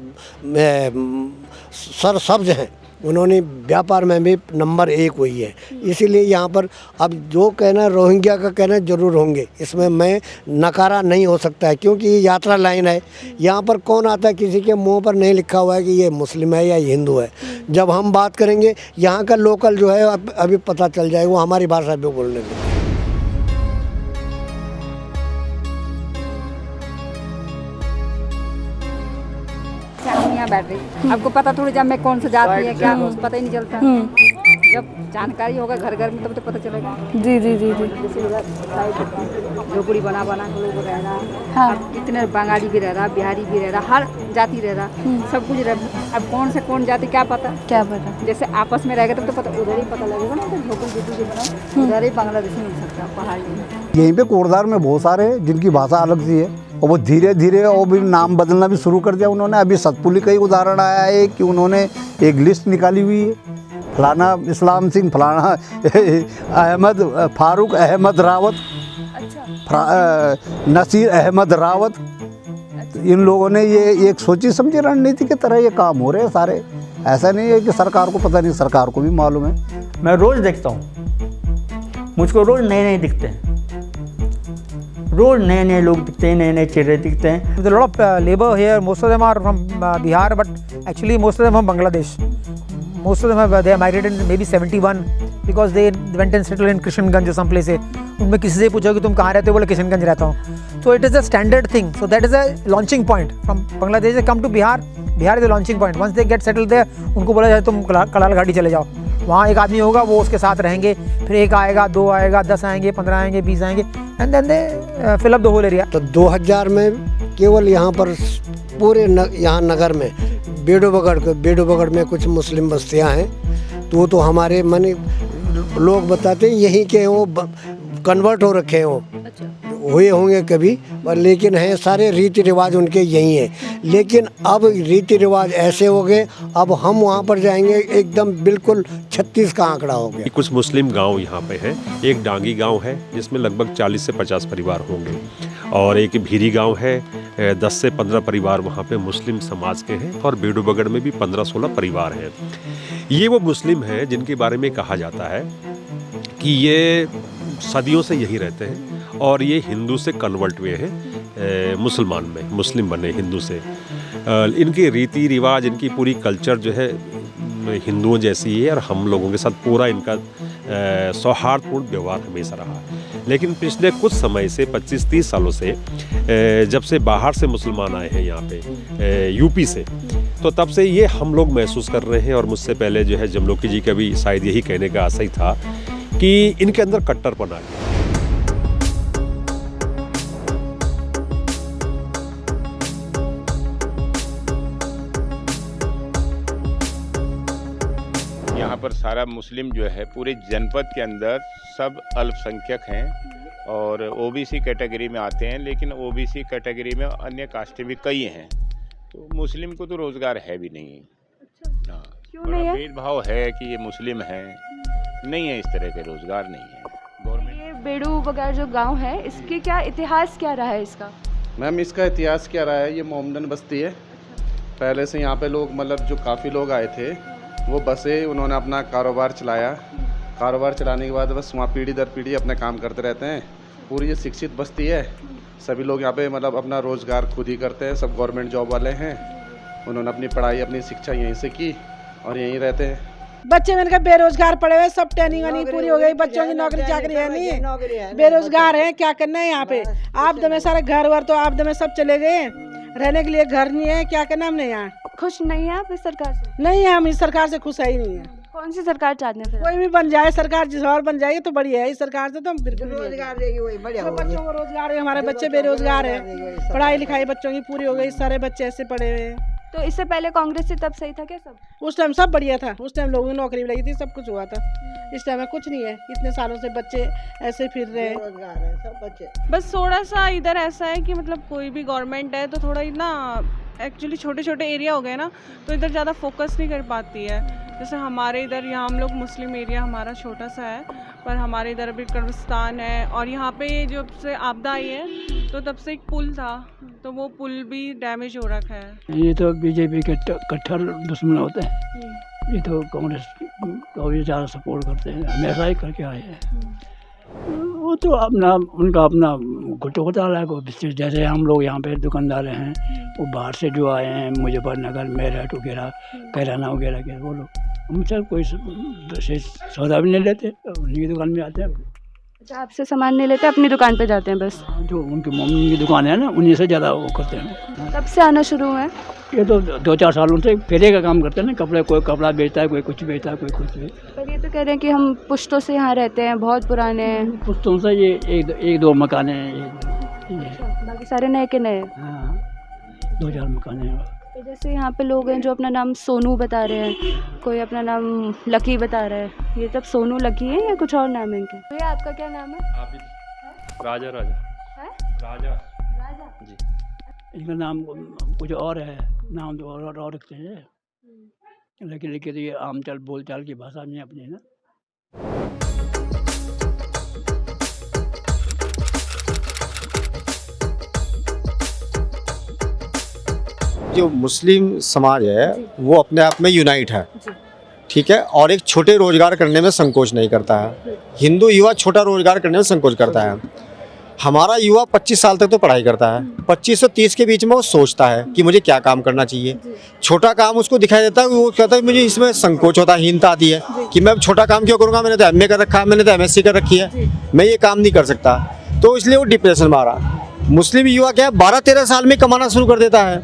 सरसब्ज हैं। उन्होंने व्यापार में भी नंबर 1 हुई है। इसीलिए यहाँ पर अब जो कहना रोहिंग्या का कहना जरूर होंगे, इसमें मैं नकारा नहीं हो सकता है, क्योंकि ये यात्रा लाइन है। यहाँ पर कौन आता है, किसी के मुंह पर नहीं लिखा हुआ है कि ये मुस्लिम है या हिंदू है। जब हम बात करेंगे यहाँ का लोकल जो है अभी पता चल जाएगा, वो हमारी भाषा भी बोलने लगे। यहाँ बैठ रही, आपको पता थोड़ी जब मैं कौन सा जाति है क्या, पता ही नहीं चलता। जब जानकारी होगा घर घर में तब तो पता चलेगा। जी जी जी जी। झोपड़ी बना के लोग रह रहा है। हाँ। इतने बंगाली भी रह रहा, बिहारी भी रह रहा, हर जाति रह रहा, सब कुछ रह रहा। अब कौन से कौन जाति क्या पता? जैसे आपस में रहेगा तब तो पता, उधर ही पता लगेगा ना। तो झोपड़ी उधर ही बांग्लादेश मिल सकता है, पहाड़ी में। यहीं पे कोटद्वार में बहुत सारे हैं जिनकी भाषा अलग सी है, और वो धीरे धीरे और भी नाम बदलना भी शुरू कर दिया उन्होंने। अभी सतपुली का ही उदाहरण आया है कि उन्होंने एक लिस्ट निकाली हुई है, फलाना इस्लाम सिंह, फलाना अहमद फारूक अहमद रावत, नसीर अहमद रावत। इन लोगों ने ये एक सोची समझी रणनीति की तरह ये काम हो रहे हैं सारे। ऐसा नहीं है कि सरकार को पता नहीं, सरकार को भी मालूम है। मैं रोज़ देखता हूँ, मुझको रोज़ नए दिखते हैं, रोज नए लोग दिखते हैं, नए चेहरे दिखते हैं। There's a lot of labor here. Most of them are from Bihar, but actually most of them from Bangladesh. Most of them they migrated in maybe 71 because they went and settled in Kishanganj or some place. उनमें किसी से पूछो कि तुम कहाँ रहते हो, बोले किशनगंज रहता हूँ। So it is a standard thing. So that is a launching point. From Bangladesh they come to Bihar. Bihar is a launching point. Once they get settled there, उनको बोला जाए तुम कलाल घाटी चले जाओ। वहाँ एक आदमी होगा, वो उसके साथ रहेंगे, फिर एक आएगा, 2 आएगा, 10 आएंगे, 15 आएंगे, 20 आएंगे, and then they fill up the whole area. तो 2000 में केवल यहाँ पर पूरे यहाँ नगर में बेडूबगढ़ में कुछ मुस्लिम बस्तियाँ हैं। तो हमारे माने लोग बताते हैं यहीं के हैं, वो कन्वर्ट हो रखे हैं। वो हुए होंगे कभी, पर लेकिन हैं सारे रीति रिवाज उनके यही हैं। लेकिन अब रीति रिवाज ऐसे हो गए, अब हम वहाँ पर जाएंगे एकदम बिल्कुल 36 का आंकड़ा हो गया। कुछ मुस्लिम गांव यहाँ पे है, एक डांगी गांव है जिसमें लगभग 40 से 50 परिवार होंगे, और एक भीरी गांव है 10 से 15 परिवार वहाँ पे मुस्लिम समाज के हैं, और बेडूबगढ़ में भी 15-16 परिवार हैं। ये वो मुस्लिम हैं जिनके बारे में कहा जाता है कि ये सदियों से यही रहते हैं, और ये हिंदू से कन्वर्ट हुए हैं मुसलमान में, मुस्लिम बने हिंदू से। इनके रीति रिवाज, इनकी पूरी कल्चर जो है हिंदुओं जैसी है, और हम लोगों के साथ पूरा इनका सौहार्दपूर्ण व्यवहार हमेशा रहा। लेकिन पिछले कुछ समय से 25-30 सालों से जब से बाहर से मुसलमान आए हैं यहाँ पे यूपी से, तो तब से ये हम लोग महसूस कर रहे हैं, और मुझसे पहले जो है जमलोकी जी का भी शायद यही कहने का आशा ही था कि इनके अंदर कट्टरपन आ गया। यहाँ पर सारा मुस्लिम जो है पूरे जनपद के अंदर सब अल्पसंख्यक हैं और ओबीसी कैटेगरी में आते हैं, लेकिन ओबीसी कैटेगरी में अन्य कास्टें भी कई हैं, तो मुस्लिम को तो रोज़गार है भी नहीं। हाँ, क्यों नहीं है? भेदभाव है कि ये मुस्लिम है, नहीं है, इस तरह के रोज़गार नहीं है गवर्नमेंट। ये बेड़ू वगैरह जो गांव है, इसके क्या इतिहास क्या रहा है इसका? मैम इसका इतिहास क्या रहा है, ये मोमडन बस्ती है। पहले से यहाँ पे लोग मतलब जो काफ़ी लोग आए थे वो बसे, उन्होंने अपना कारोबार चलाया। कारोबार चलाने के बाद बस वहाँ पीढ़ी दर पीढ़ी अपने काम करते रहते हैं। पूरी ये शिक्षित बस्ती है, सभी लोग यहाँ पे मतलब अपना रोज़गार खुद ही करते हैं, सब गवर्नमेंट जॉब वाले हैं। उन्होंने अपनी पढ़ाई अपनी शिक्षा यहीं से की और यहीं रहते हैं। बच्चे मैंने कहा बेरोजगार पड़े हुए, सब ट्रेनिंग वानी पूरी हो गई, बच्चों की नौकरी चाकरी है नहीं, बेरोजगार है, क्या करना है यहाँ पे। आप दमे सारे घर वर तो आप दमे सब चले गए, रहने के लिए घर नहीं है, क्या करना हमने यहाँ। खुश नहीं है आप इस सरकार से? नहीं है, हम इस सरकार से खुश है ही नहीं है। कौन सी सरकार चाहते हैं फिर? कोई भी बन जाए सरकार, जिस और बन जाएगी तो बढ़िया है। इस सरकार से तो हम बिल्कुल रोजगार देगी वही बढ़िया होगी। बच्चों को रोजगार है, हमारे बच्चे बेरोजगार है, पढ़ाई लिखाई बच्चों की पूरी हो गई, सारे बच्चे ऐसे पढ़े हुए हैं। तो इससे पहले कांग्रेस से तब सही था क्या सब? उस टाइम सब बढ़िया था, उस टाइम लोगों की नौकरी भी लगी थी, सब कुछ हुआ था। इस टाइम में कुछ नहीं है, इतने सालों से बच्चे ऐसे फिर रहे हैं, सब बच्चे। बस थोड़ा सा इधर ऐसा है कि मतलब कोई भी गवर्नमेंट है तो थोड़ा ना एक्चुअली छोटे छोटे एरिया हो गए ना, तो इधर ज़्यादा फोकस नहीं कर पाती है। जैसे हमारे इधर, यहाँ हम लोग मुस्लिम एरिया हमारा छोटा सा है, पर हमारे इधर अभी कब्रिस्तान है, और यहाँ पे जब से आपदा आई है तो तब से एक पुल था, तो वो पुल भी डैमेज हो रखा है। ये तो बीजेपी के कट्टर दुश्मन होते हैं, ये तो कांग्रेस को भी ज़्यादा सपोर्ट करते हैं, हमेशा ही करके आए हैं। वो तो अपना उनका अपना घुटो घोटाला है। जैसे हम लोग यहाँ पे दुकानदार हैं, वो बाहर से जो आए हैं, मुजफ्फरनगर, मेरठ वगैरह, कैराना वगैरह के, वो लोग हमसे कोई सौदा भी नहीं लेते, उन्हीं की दुकान में आते हैं। अच्छा, आपसे सामान नहीं लेते, अपनी दुकान पे जाते हैं बस? जो उनकी मम्मी की दुकान है ना, उन्हीं से ज़्यादा वो करते हैं। कब से आना शुरू हुआ है? ये तो 2-4 सालों से फेरे का काम करते हैं ना, कपड़े, कोई कपड़ा बेचता है, कोई कुछ बेचता है, कोई कुछ। पर ये तो कह रहे हैं कि हम पुश्तों से यहाँ रहते हैं, बहुत पुराने हैं। पुश्तों से ये एक दो मकान हैं, बाकी सारे नए के नए? हाँ, 2-4 मकान हैं। तो जैसे यहाँ पे लोग हैं जो अपना नाम सोनू बता रहे हैं, कोई अपना नाम लकी बता रहा है, ये सब सोनू लकी है या कुछ और नाम है इनके? तो ये आपका क्या नाम है? राजा। राजा जी। इनका नाम कुछ और है, नाम तो और रखते हैं, लेकिन तो ये आमचाल बोलचाल की भाषा में अपनी ना। जो मुस्लिम समाज है वो अपने आप में यूनाइट है, ठीक है, और एक छोटे रोजगार करने में संकोच नहीं करता है। हिंदू युवा छोटा रोजगार करने में संकोच करता है। हमारा युवा 25 साल तक तो पढ़ाई करता है, 25 से 30 के बीच में वो सोचता है कि मुझे क्या काम करना चाहिए। छोटा काम उसको दिखाई देता है, वो कहता है मुझे इसमें संकोच होता है, हीनता आती है कि मैं छोटा काम क्यों करूँगा, मैंने तो MA कर रखा है, मैंने तो MSc कर रखी है, मैं ये काम नहीं कर सकता, तो इसलिए वो डिप्रेशन में आ रहा। मुस्लिम युवा क्या है, 12-13 साल में कमाना शुरू कर देता है,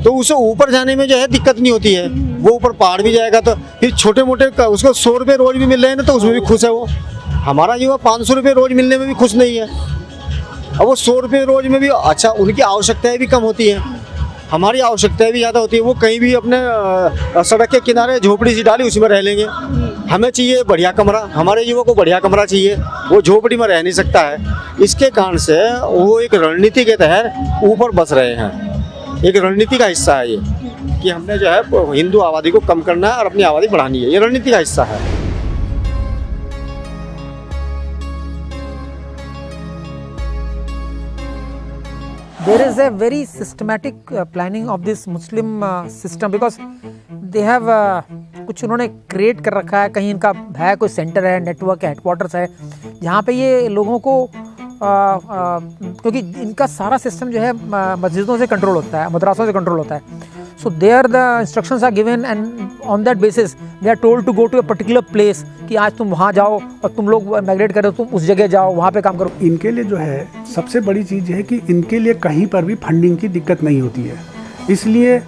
तो उसे ऊपर जाने में जो है दिक्कत नहीं होती है। वो ऊपर पहाड़ भी जाएगा तो फिर छोटे मोटे उसको 100 रुपये रोज भी मिल रहे हैं ना, तो उसमें भी खुश है वो। हमारा युवा 500 रुपये रोज मिलने में भी खुश नहीं है। अब वो 100 रुपये रोज में भी, अच्छा, उनकी आवश्यकताएं भी कम होती हैं, हमारी आवश्यकताएं भी ज़्यादा होती है। वो कहीं भी अपने सड़क के किनारे झोपड़ी सी डाली, उसी में रह लेंगे। हमें चाहिए बढ़िया कमरा, हमारे युवक को बढ़िया कमरा चाहिए, वो झोपड़ी में रह नहीं सकता है। इसके कारण से वो एक रणनीति के तहत ऊपर बस रहे हैं। एक रणनीति का हिस्सा है ये कि हमने जो है हिंदू आबादी को कम करना है और अपनी आबादी बढ़ानी है, ये रणनीति का हिस्सा है। There is a very systematic planning of this Muslim system because they have कुछ उन्होंने क्रिएट कर रखा है। कहीं इनका है कोई सेंटर है, नेटवर्क है, हेडक्वार्टर्स है, जहाँ पे ये लोगों को क्योंकि इनका सारा सिस्टम जो है मस्जिदों से कंट्रोल होता है, मदरसों से कंट्रोल होता है। So there the instructions are given and on that basis they are told to go to a particular place कि आज तुम वहाँ जाओ और तुम लोग माइग्रेट करो, तुम उस जगह जाओ, वहाँ पे काम करो। इनके लिए जो है सबसे बड़ी चीज़ है कि इनके लिए कहीं पर भी फंडिंग की दिक्कत नहीं होती है। इसलिए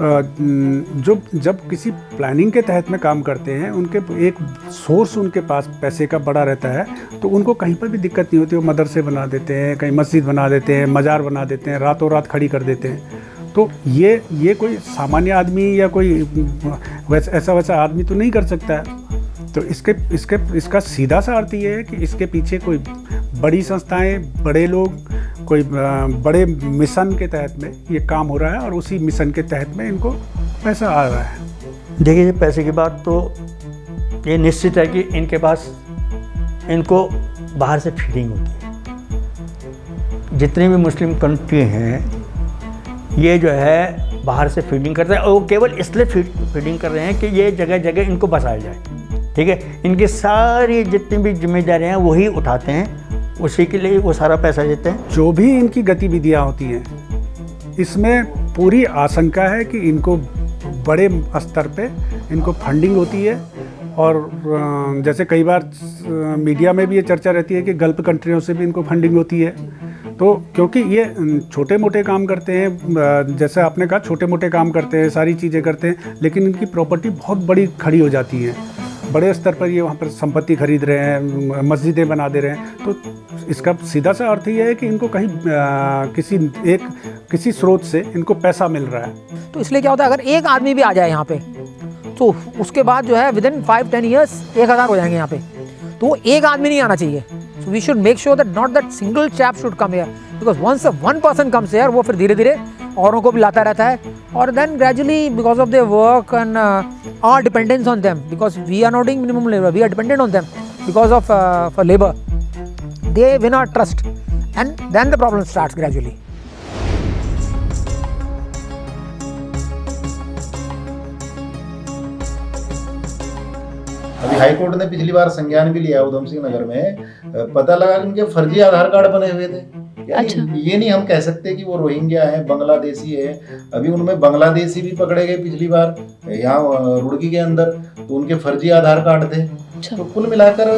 जब किसी प्लानिंग के तहत में काम करते हैं, उनके एक सोर्स उनके पास पैसे का बड़ा रहता है, तो उनको कहीं पर भी दिक्कत नहीं होती। वो मदरसे बना देते हैं, कहीं मस्जिद बना देते हैं, मज़ार बना देते हैं, रातों रात खड़ी कर देते हैं। तो ये कोई सामान्य आदमी या कोई ऐसा वैसा आदमी तो नहीं कर सकता है। तो इसका सीधा सा अर्थ ये है कि इसके पीछे कोई बड़ी संस्थाएं, बड़े लोग, कोई बड़े मिशन के तहत में ये काम हो रहा है और उसी मिशन के तहत में इनको पैसा आ रहा है। देखिए, पैसे की बात तो ये निश्चित है कि इनके पास इनको बाहर से फीडिंग होती है। जितने भी मुस्लिम कंट्री हैं ये जो है बाहर से फीडिंग करते हैं और वो केवल इसलिए फीडिंग कर रहे हैं कि ये जगह जगह इनको बसाया जाए। ठीक है, इनकी सारी जितनी भी जिम्मेदारियाँ वही उठाते हैं, उसी के लिए वो सारा पैसा देते हैं। जो भी इनकी गतिविधियाँ होती हैं, इसमें पूरी आशंका है कि इनको बड़े स्तर पे इनको फंडिंग होती है। और जैसे कई बार मीडिया में भी ये चर्चा रहती है कि गल्फ कंट्रियों से भी इनको फंडिंग होती है। तो क्योंकि ये छोटे मोटे काम करते हैं, जैसे आपने कहा छोटे मोटे काम करते हैं, सारी चीज़ें करते हैं, लेकिन इनकी प्रॉपर्टी बहुत बड़ी खड़ी हो जाती है। बड़े स्तर पर ये वहाँ पर संपत्ति खरीद रहे हैं, मस्जिदें बना दे रहे हैं। तो इसका सीधा सा अर्थ ये है कि इनको कहीं किसी स्रोत से इनको पैसा मिल रहा है। तो इसलिए क्या होता है, अगर एक आदमी भी आ जाए यहाँ पे तो उसके बाद जो है विदिन 5-10 ईयर्स 1000 हो जाएंगे यहाँ पे। तो वो एक आदमी नहीं आना चाहिए। So we should make sure that not that single chap should come here, because once one person comes here, वो फिर धीरे धीरे औरों को भी लाता रहता है। और then gradually because of their work and our dependence on them, because we are not doing minimum labour, we are dependent on them because of for labour, they win our trust and then the problem starts gradually. अभी हाई कोर्ट ने पिछली बार संज्ञान भी लिया उधम सिंह नगर में, पता लगा कि उनके फर्जी आधार कार्ड बने हुए थे। अच्छा। ये नहीं हम कह सकते कि वो रोहिंग्या है, बांग्लादेशी है। अभी उनमें बांग्लादेशी भी पकड़े गए पिछली बार यहाँ रुड़की के अंदर, तो उनके फर्जी आधार कार्ड थे। तो कुल मिलाकर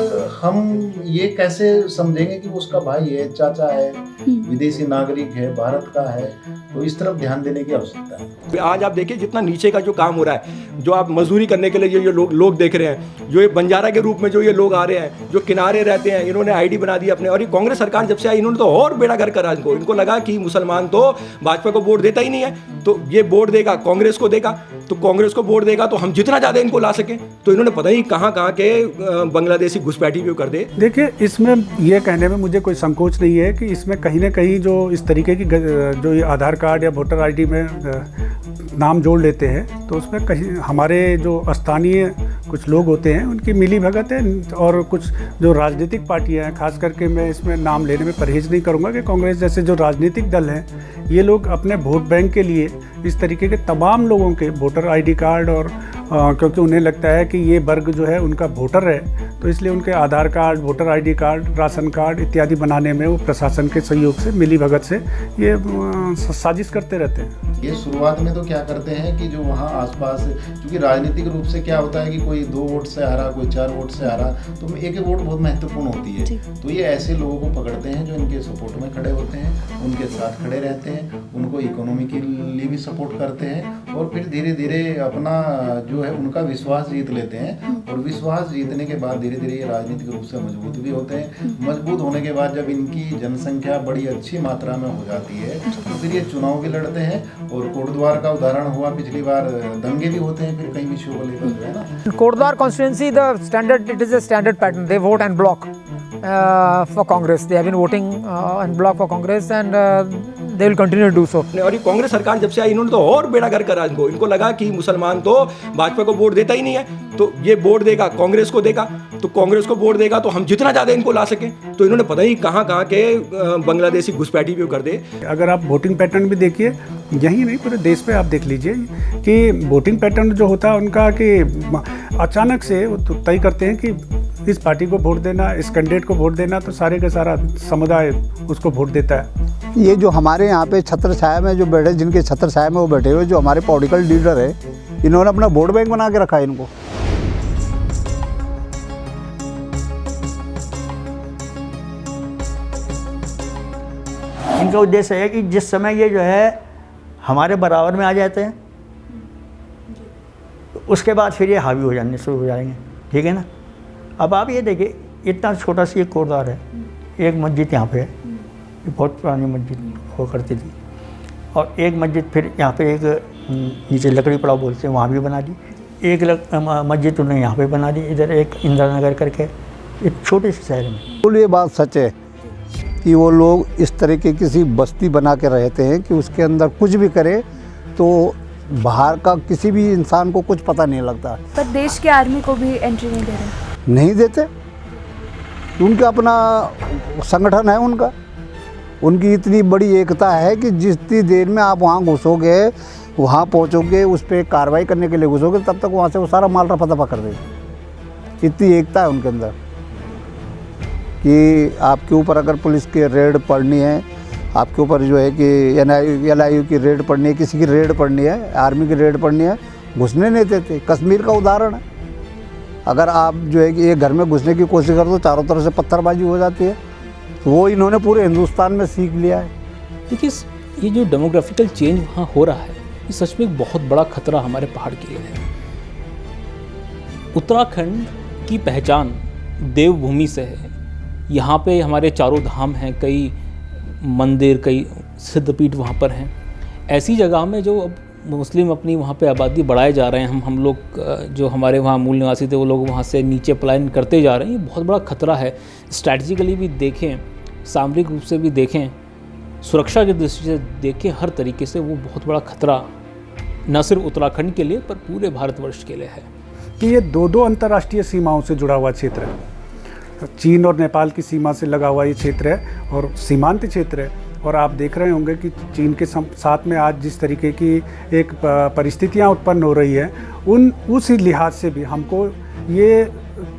हम ये कैसे समझेंगे कि वो उसका भाई है, चाचा है, विदेशी नागरिक है, भारत का है। तो इस तरफ ध्यान देने की आवश्यकता है। आज आप देखिए जितना नीचे का जो काम हो रहा है, जो आप मजदूरी करने के लिए ये लोग देख रहे हैं, जो ये बंजारा के रूप में जो ये लोग आ रहे हैं, जो किनारे रहते हैं, इन्होंने आईडी बना दी अपने। और ये कांग्रेस सरकार जब से आई, इन्होंने तो और बेड़ा घर करा। इनको लगा कि मुसलमान तो भाजपा को वोट देता ही नहीं है, तो ये वोट देगा कांग्रेस को देगा, तो कांग्रेस को वोट देगा तो हम जितना ज़्यादा इनको ला सकें। तो इन्होंने पता ही कहाँ के बांग्लादेशी घुसपैठी भी कर दे। देखिए, इसमें ये कहने में मुझे कोई संकोच नहीं है कि इसमें कहीं ना कहीं जो इस तरीके की जो ये आधार कार्ड या वोटर आईडी में नाम जोड़ लेते हैं, तो उसमें कहीं हमारे जो स्थानीय कुछ लोग होते हैं उनकी मिली भगत है। और कुछ जो राजनीतिक पार्टियां हैं, खास करके मैं इसमें नाम लेने में परहेज नहीं करूंगा कि कांग्रेस जैसे जो राजनीतिक दल हैं, ये लोग अपने वोट बैंक के लिए इस तरीके के तमाम लोगों के वोटर आईडी कार्ड और क्योंकि उन्हें लगता है कि ये वर्ग जो है उनका वोटर है, तो इसलिए उनके Aadhaar card, voter ID card, ration card इत्यादि बनाने में वो प्रशासन के सहयोग से, मिली भगत से ये साजिश करते रहते हैं। ये शुरुआत में तो क्या करते हैं कि जो वहाँ आसपास, क्योंकि राजनीतिक रूप से क्या होता है कि कोई 2 वोट से आ रहा, कोई 4 वोट से आ रहा, तो एक वोट बहुत महत्वपूर्ण होती है। तो ये ऐसे लोगों को पकड़ते हैं जो इनके सपोर्ट में खड़े होते हैं, उनके साथ खड़े रहते हैं, उनको इकोनॉमिकली भी सपोर्ट करते हैं, और फिर धीरे धीरे अपना जो है उनका विश्वास जीत लेते हैं। और विश्वास जीतने के बाद धीरे धीरे धीरे ये राजनीतिक रूप से मजबूत भी होते हैं। मजबूत होने के बाद जब इनकी जनसंख्या बड़ी अच्छी मात्रा में हो जाती है तो फिर ये चुनाव भी लड़ते हैं, और कोटद्वार का उदाहरण हुआ, पिछली बार दंगे भी होते हैं फिर कई विषयों को लेकर, जो है ना। Kotdwar constituency the standard, it is a standard pattern, they vote and block for Congress. They have been voting en bloc for Congress and they will continue to do so. और ये कांग्रेस सरकार जब से आई इन्होंने तो और बेड़ागर करा इनको लगा कि मुसलमान तो भाजपा को वोट देता ही नहीं है, तो ये वोट देगा कांग्रेस को देगा, तो कांग्रेस को वोट देगा तो हम जितना ज़्यादा इनको ला सकें, तो इन्होंने पता ही कहाँ कहाँ के बांग्लादेशी घुसपैठी भी कर दे। अगर आप वोटिंग पैटर्न भी देखिए, यही नहीं पूरे देश पे आप देख लीजिए कि वोटिंग पैटर्न जो होता है उनका कि अचानक से वो तो तय करते हैं कि इस पार्टी को वोट देना, इस कैंडिडेट को वोट देना, तो सारे का सारा समुदाय उसको वोट देता है। ये जो हमारे यहाँ पे छत्र छाया में जो बैठे, जिनके छत्र छाया में वो बैठे हुए जो हमारे पॉलिटिकल लीडर है, इन्होंने अपना वोट बैंक बना के रखा है इनको। इनका उद्देश्य है कि जिस समय ये जो है हमारे बराबर में आ जाते हैं, उसके बाद फिर ये हावी हो जाने शुरू हो जाएंगे, ठीक है ना। अब आप ये देखिए, इतना छोटा सा ये कोटद्वार है, एक मस्जिद यहाँ पे है, ये बहुत पुरानी मस्जिद हुआ करती थी, और एक मस्जिद फिर यहाँ पे एक नीचे लकड़ी पड़ाव बोलते हैं वहाँ भी बना दी, एक मस्जिद उन्होंने यहाँ पे बना दी, इधर एक इंदिरा नगर करके, एक छोटे से शहर में। तो ये बात सच है कि वो लोग इस तरह की किसी बस्ती बना के रहते हैं कि उसके अंदर कुछ भी करे तो बाहर का किसी भी इंसान को कुछ पता नहीं लगता। पर देश के आर्मी को भी एंट्री नहीं दे रहे, नहीं देते, उनका अपना संगठन है उनका, उनकी इतनी बड़ी एकता है कि जितनी देर में आप वहाँ घुसोगे, वहाँ पहुँचोगे, उस पर कार्रवाई करने के लिए घुसोगे, तब तक वहाँ से वो सारा माल रफा दफा कर देंगे। इतनी एकता है उनके अंदर कि आपके ऊपर अगर पुलिस की रेड पड़नी है, आपके ऊपर जो है कि NIU की रेड पड़नी है, किसी की रेड पड़नी है, आर्मी की रेड पड़नी है, घुसने नहीं देते। कश्मीर का उदाहरण है, अगर आप जो है कि एक घर में घुसने की कोशिश करो तो चारों तरफ से पत्थरबाजी हो जाती है, तो वो इन्होंने पूरे हिंदुस्तान में सीख लिया है। देखिए, ये जो डेमोग्राफिकल चेंज वहाँ हो रहा है, ये सच में एक बहुत बड़ा खतरा हमारे पहाड़ के लिए है। उत्तराखंड की पहचान देवभूमि से है। यहाँ पे हमारे चारों धाम हैं, कई मंदिर, कई सिद्धपीठ वहाँ पर हैं। ऐसी जगह में जो अब मुस्लिम अपनी वहाँ पे आबादी बढ़ाए जा रहे हैं, हम लोग जो हमारे वहाँ मूल निवासी थे वो लोग वहाँ से नीचे पलायन करते जा रहे हैं, ये बहुत बड़ा खतरा है। स्ट्रैटेजिकली भी देखें, सामरिक रूप से भी देखें, सुरक्षा की दृष्टि से देखें, हर तरीके से वो बहुत बड़ा खतरा न सिर्फ उत्तराखंड के लिए पर पूरे भारतवर्ष के लिए है। कि ये दो अंतर्राष्ट्रीय सीमाओं से जुड़ा हुआ क्षेत्र है, चीन और नेपाल की सीमा से लगा हुआ ये क्षेत्र है और सीमांत क्षेत्र है। और आप देख रहे होंगे कि चीन के साथ में आज जिस तरीके की एक परिस्थितियां उत्पन्न हो रही है, उस लिहाज से भी हमको ये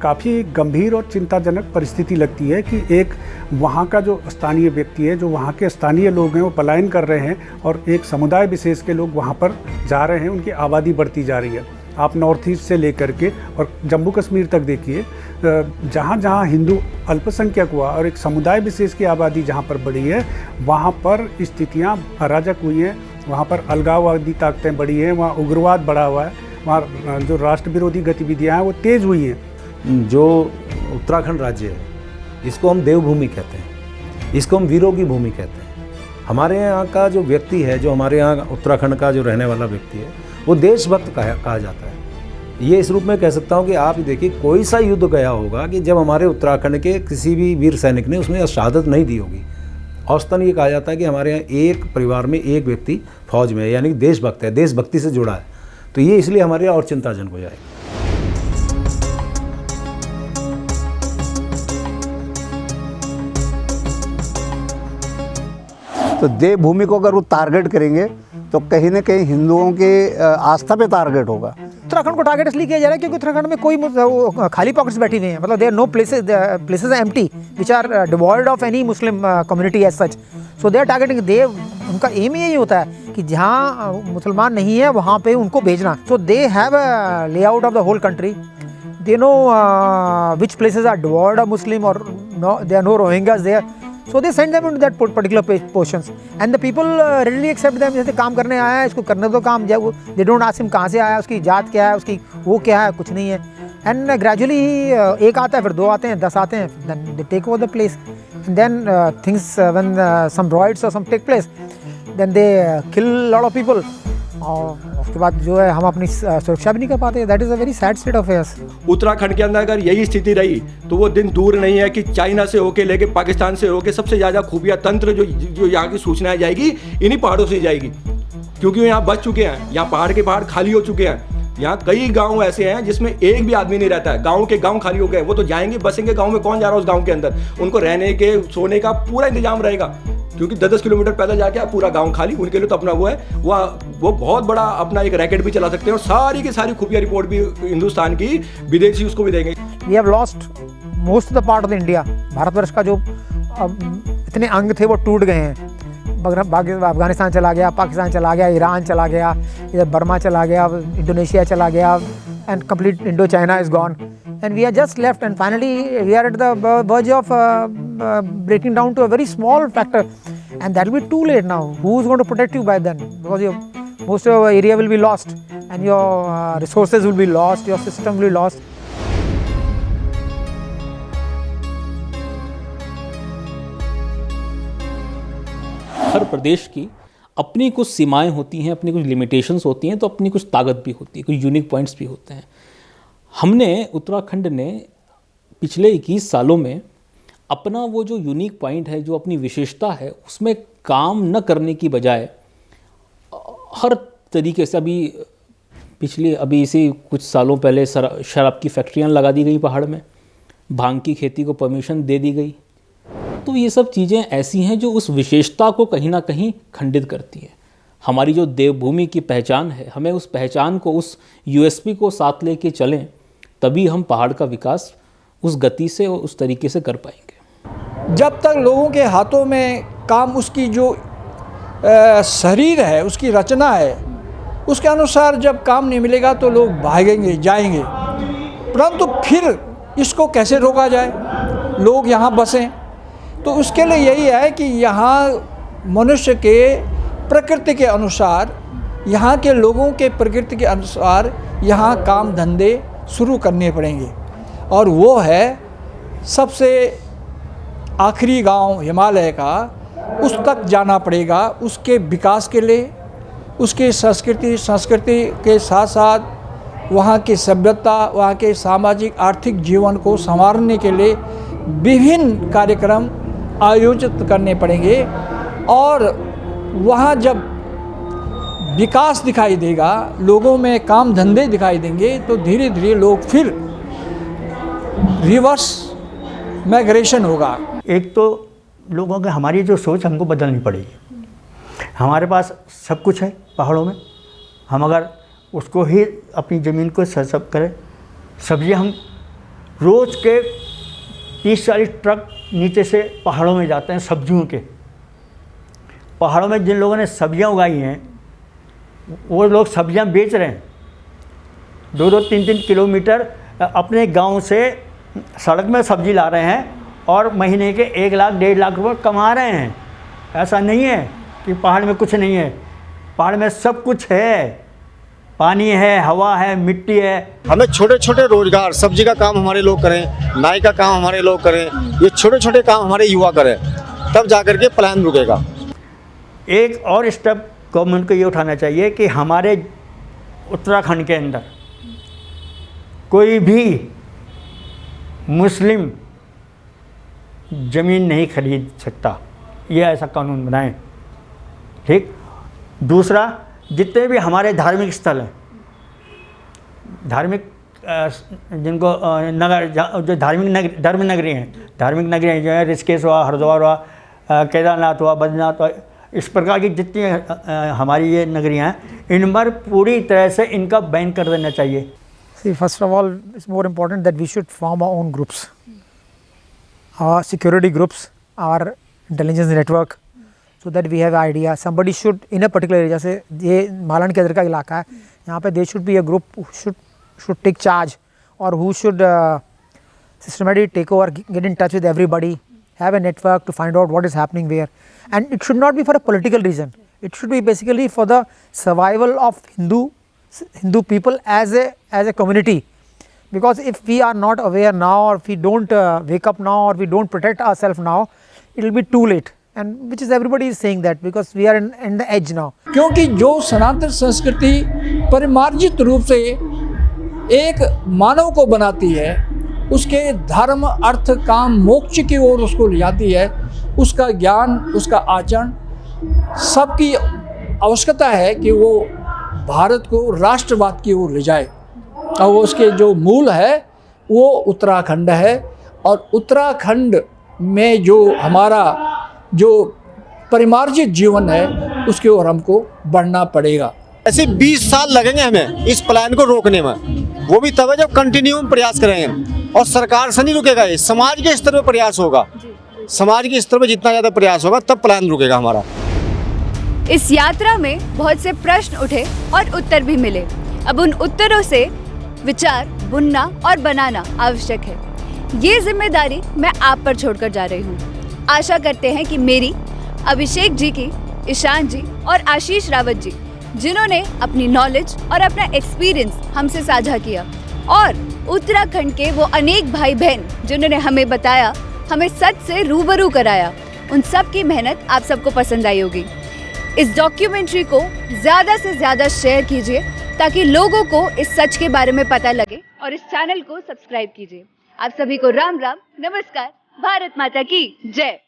काफ़ी गंभीर और चिंताजनक परिस्थिति लगती है कि एक वहाँ का जो स्थानीय व्यक्ति है, जो वहाँ के स्थानीय लोग हैं, वो पलायन कर रहे हैं और एक समुदाय विशेष के लोग वहाँ पर जा रहे हैं, उनकी आबादी बढ़ती जा रही है। आप नॉर्थ ईस्ट से लेकर के और जम्मू कश्मीर तक देखिए, जहाँ जहाँ हिंदू अल्पसंख्यक हुआ और एक समुदाय विशेष की आबादी जहाँ पर बढ़ी है, वहाँ पर स्थितियाँ अराजक हुई हैं, वहाँ पर अलगाववादी ताकतें बढ़ी हैं, वहाँ उग्रवाद बढ़ा हुआ है, वहाँ जो राष्ट्र विरोधी गतिविधियाँ हैं वो तेज़ हुई हैं। जो उत्तराखंड राज्य है, इसको हम देवभूमि कहते हैं, इसको हम वीरों की भूमि कहते हैं। हमारे यहाँ का जो व्यक्ति है, जो हमारे यहाँ उत्तराखंड का जो रहने वाला व्यक्ति है, वो देशभक्त कहा जाता है। ये इस रूप में कह सकता हूँ कि आप देखिए, कोई सा युद्ध गया होगा कि जब हमारे उत्तराखंड के किसी भी वीर सैनिक ने उसमें शहादत नहीं दी होगी। औसतन ये कहा जाता है कि हमारे यहाँ एक परिवार में एक व्यक्ति फौज में है, यानी देशभक्त है, देशभक्ति से जुड़ा है। तो ये इसलिए हमारे यहाँ और चिंताजनक हो जाएगा। तो देवभूमि को अगर वो टारगेट करेंगे तो कहीं ना कहीं हिंदुओं के आस्था पे टारगेट होगा। उत्तराखंड को टारगेट इसलिए किया जा रहा है क्योंकि उत्तराखंड में कोई खाली पॉकेट्स बैठी हुई हैं, मतलब there no places are empty which are devoid of any Muslim community as such. So they are targeting, उनका एम यही होता है कि जहाँ मुसलमान नहीं है वहाँ पे उनको भेजना। So they have a layout of the whole country, they know which places are devoid of Muslim or no, there are no Rohingyas there, so they send them into that particular portions and the people readily accept them। जैसे काम करने आया है, इसको करने दो काम, जब they don't ask him कहाँ से आया, उसकी जात क्या है, उसकी वो क्या है, कुछ नहीं है। and gradually एक आता है, फिर 2 आते हैं, 10 आते हैं, then they take over the place, and then things when some riots or some take place, then they kill a lot of people, और उसके बाद जो है हम अपनी सुरक्षा भी नहीं कर पाते। That is a very sad state of affairs. Uttarakhand के अंदर अगर यही स्थिति रही तो वो दिन दूर नहीं है कि चाइना से होके लेके पाकिस्तान से होके सबसे ज़्यादा खुफिया तंत्र जो यहाँ की सूचनाएं जाएगी इन्हीं पहाड़ों से जाएगी, क्योंकि यहाँ बच चुके हैं, यहाँ पहाड़ के पहाड़ खाली हो चुके हैं। यहाँ कई गांव ऐसे हैं जिसमें एक भी आदमी नहीं रहता है, गांव के गांव खाली हो गए। वो तो जाएंगे बसेंगे गांव में, कौन जा रहा है उस गांव के अंदर? उनको रहने के सोने का पूरा इंतजाम रहेगा, क्योंकि 10-10 किलोमीटर पैदल जाके पूरा गांव खाली। उनके लिए तो अपना वो है, वो बहुत बड़ा अपना एक रैकेट भी चला सकते हैं, और सारी की सारी खुफिया रिपोर्ट भी हिंदुस्तान की विदेशी उसको भी देंगे। We have lost most of the part of the India. Bharatvarsh का जो इतने अंग थे वो टूट गए हैं। अफगानिस्तान चला गया, पाकिस्तान चला गया, ईरान चला गया, इधर बर्मा चला गया, इंडोनेशिया चला गया, and complete Indo China is gone, and we are just left, and finally we are at the verge of breaking down to a very small factor, and that will be too late now. Who is going to protect you by then? Because most of your area will be lost, and your resources will be lost, your system will be lost. हर प्रदेश की अपनी कुछ सीमाएं होती हैं, अपनी कुछ लिमिटेशंस होती हैं, तो अपनी कुछ ताकत भी होती है, कुछ यूनिक पॉइंट्स भी होते हैं। हमने उत्तराखंड ने पिछले 21 सालों में अपना वो जो यूनिक पॉइंट है, जो अपनी विशेषता है, उसमें काम न करने की बजाय हर तरीके से अभी इसी कुछ सालों पहले शराब की फैक्ट्रियां लगा दी गई पहाड़ में, भांग की खेती को परमिशन दे दी गई। तो ये सब चीज़ें ऐसी हैं जो उस विशेषता को कहीं ना कहीं खंडित करती हैं। हमारी जो देवभूमि की पहचान है, हमें उस पहचान को, उस यूएसपी को साथ लेके चलें, तभी हम पहाड़ का विकास उस गति से और उस तरीके से कर पाएंगे। जब तक लोगों के हाथों में काम, उसकी जो शरीर है, उसकी रचना है, उसके अनुसार जब काम नहीं मिलेगा तो लोग भागेंगे, जाएंगे। परंतु फिर इसको कैसे रोका जाए, लोग यहाँ बसें? तो उसके लिए यही है कि यहाँ मनुष्य के प्रकृति के अनुसार, यहाँ के लोगों के प्रकृति के अनुसार यहाँ काम धंधे शुरू करने पड़ेंगे, और वो है सबसे आखिरी गांव हिमालय का, उस तक जाना पड़ेगा। उसके विकास के लिए, उसके संस्कृति के साथ साथ वहाँ की सभ्यता, वहाँ के सामाजिक आर्थिक जीवन को संवारने के लिए विभिन्न कार्यक्रम आयोजित करने पड़ेंगे। और वहाँ जब विकास दिखाई देगा, लोगों में काम धंधे दिखाई देंगे, तो धीरे धीरे लोग फिर रिवर्स माइग्रेशन होगा। एक तो लोगों की हमारी जो सोच हमको बदलनी पड़ेगी। हमारे पास सब कुछ है पहाड़ों में, हम अगर उसको ही अपनी ज़मीन को सरसब करें। सब्जियां हम रोज़ के 30-40 ट्रक नीचे से पहाड़ों में जाते हैं सब्जियों के। पहाड़ों में जिन लोगों ने सब्जियां उगाई हैं, वो लोग सब्जियां बेच रहे हैं। 2-2, 3-3 किलोमीटर अपने गांव से सड़क में सब्जी ला रहे हैं, और महीने के 1 लाख 1.5 लाख रुपये कमा रहे हैं। ऐसा नहीं है कि पहाड़ में कुछ नहीं है, पहाड़ में सब कुछ है। पानी है, हवा है, मिट्टी है। हमें छोटे छोटे रोजगार, सब्जी का काम हमारे लोग करें, नाई का काम हमारे लोग करें, ये छोटे छोटे काम हमारे युवा करें, तब जाकर के पलायन रुकेगा। एक और स्टेप गवर्नमेंट को ये उठाना चाहिए कि हमारे उत्तराखंड के अंदर कोई भी मुस्लिम ज़मीन नहीं खरीद सकता, ये ऐसा कानून बनाएं। ठीक। दूसरा, जितने भी हमारे धार्मिक स्थल हैं, धार्मिक जिनको नगर, जो धर्म नगरी हैं, धार्मिक नगरियाँ जो है, ऋषिकेश हुआ, हरिद्वार हुआ, केदारनाथ हुआ, बद्रीनाथ हुआ, इस प्रकार की जितनी हमारी ये नगरियाँ हैं, इन पर पूरी तरह से इनका बैन कर देना चाहिए। See, first of all, it's more important that we should form our own groups, our security groups, our intelligence network, so that we have idea. Somebody should in a particular area, जैसे ये मालन के अंदर का इलाका है, यहाँ पे there should be a group who should take charge, or who should systematically take over, get in touch with everybody, have a network to find out what is happening where. And it should not be for a political reason. It should be basically for the survival of Hindu people as a community, because if we are not aware now, or if we don't wake up now, or we don't protect ourselves now, it will be too late, and which is everybody is saying that because we are in the edge now. क्योंकि जो सनातन संस्कृति परिमार्जित रूप से एक मानव को बनाती है, उसके धर्म अर्थ काम मोक्ष की ओर उसको ले जाती है, उसका ज्ञान उसका आचरण सबकी आवश्यकता है कि वो भारत को राष्ट्रवाद की ओर ले जाए। और उसके जो मूल है वो उत्तराखंड है, और उत्तराखंड में जो हमारा जो परिमार्जित जीवन है उसकी ओर हमको बढ़ना पड़ेगा। ऐसे 20 साल लगेंगे हमें इस पलायन को रोकने में, वो भी तब है जब कंटिन्यू प्रयास करेंगे, और सरकार से नहीं रुकेगा, ये समाज के स्तर पर प्रयास होगा। समाज के स्तर पर जितना ज़्यादा प्रयास होगा तब पलायन रुकेगा हमारा। इस यात्रा में बहुत से प्रश्न उठे और उत्तर भी मिले। अब उन उत्तरों से विचार बुनना और बनाना आवश्यक है। ये जिम्मेदारी मैं आप पर छोड़कर जा रही हूँ। आशा करते हैं कि मेरी, अभिषेक जी की, ईशान जी और आशीष रावत जी, जिन्होंने अपनी नॉलेज और अपना एक्सपीरियंस हमसे साझा किया, और उत्तराखंड के वो अनेक भाई बहन जिन्होंने हमें बताया, हमें सच से रूबरू कराया, उन सब की मेहनत आप सबको पसंद आई होगी। इस डॉक्यूमेंट्री को ज़्यादा से ज़्यादा शेयर कीजिए ताकि लोगों को इस सच के बारे में पता लगे, और इस चैनल को सब्सक्राइब कीजिए। आप सभी को राम राम, नमस्कार, भारत माता की जय।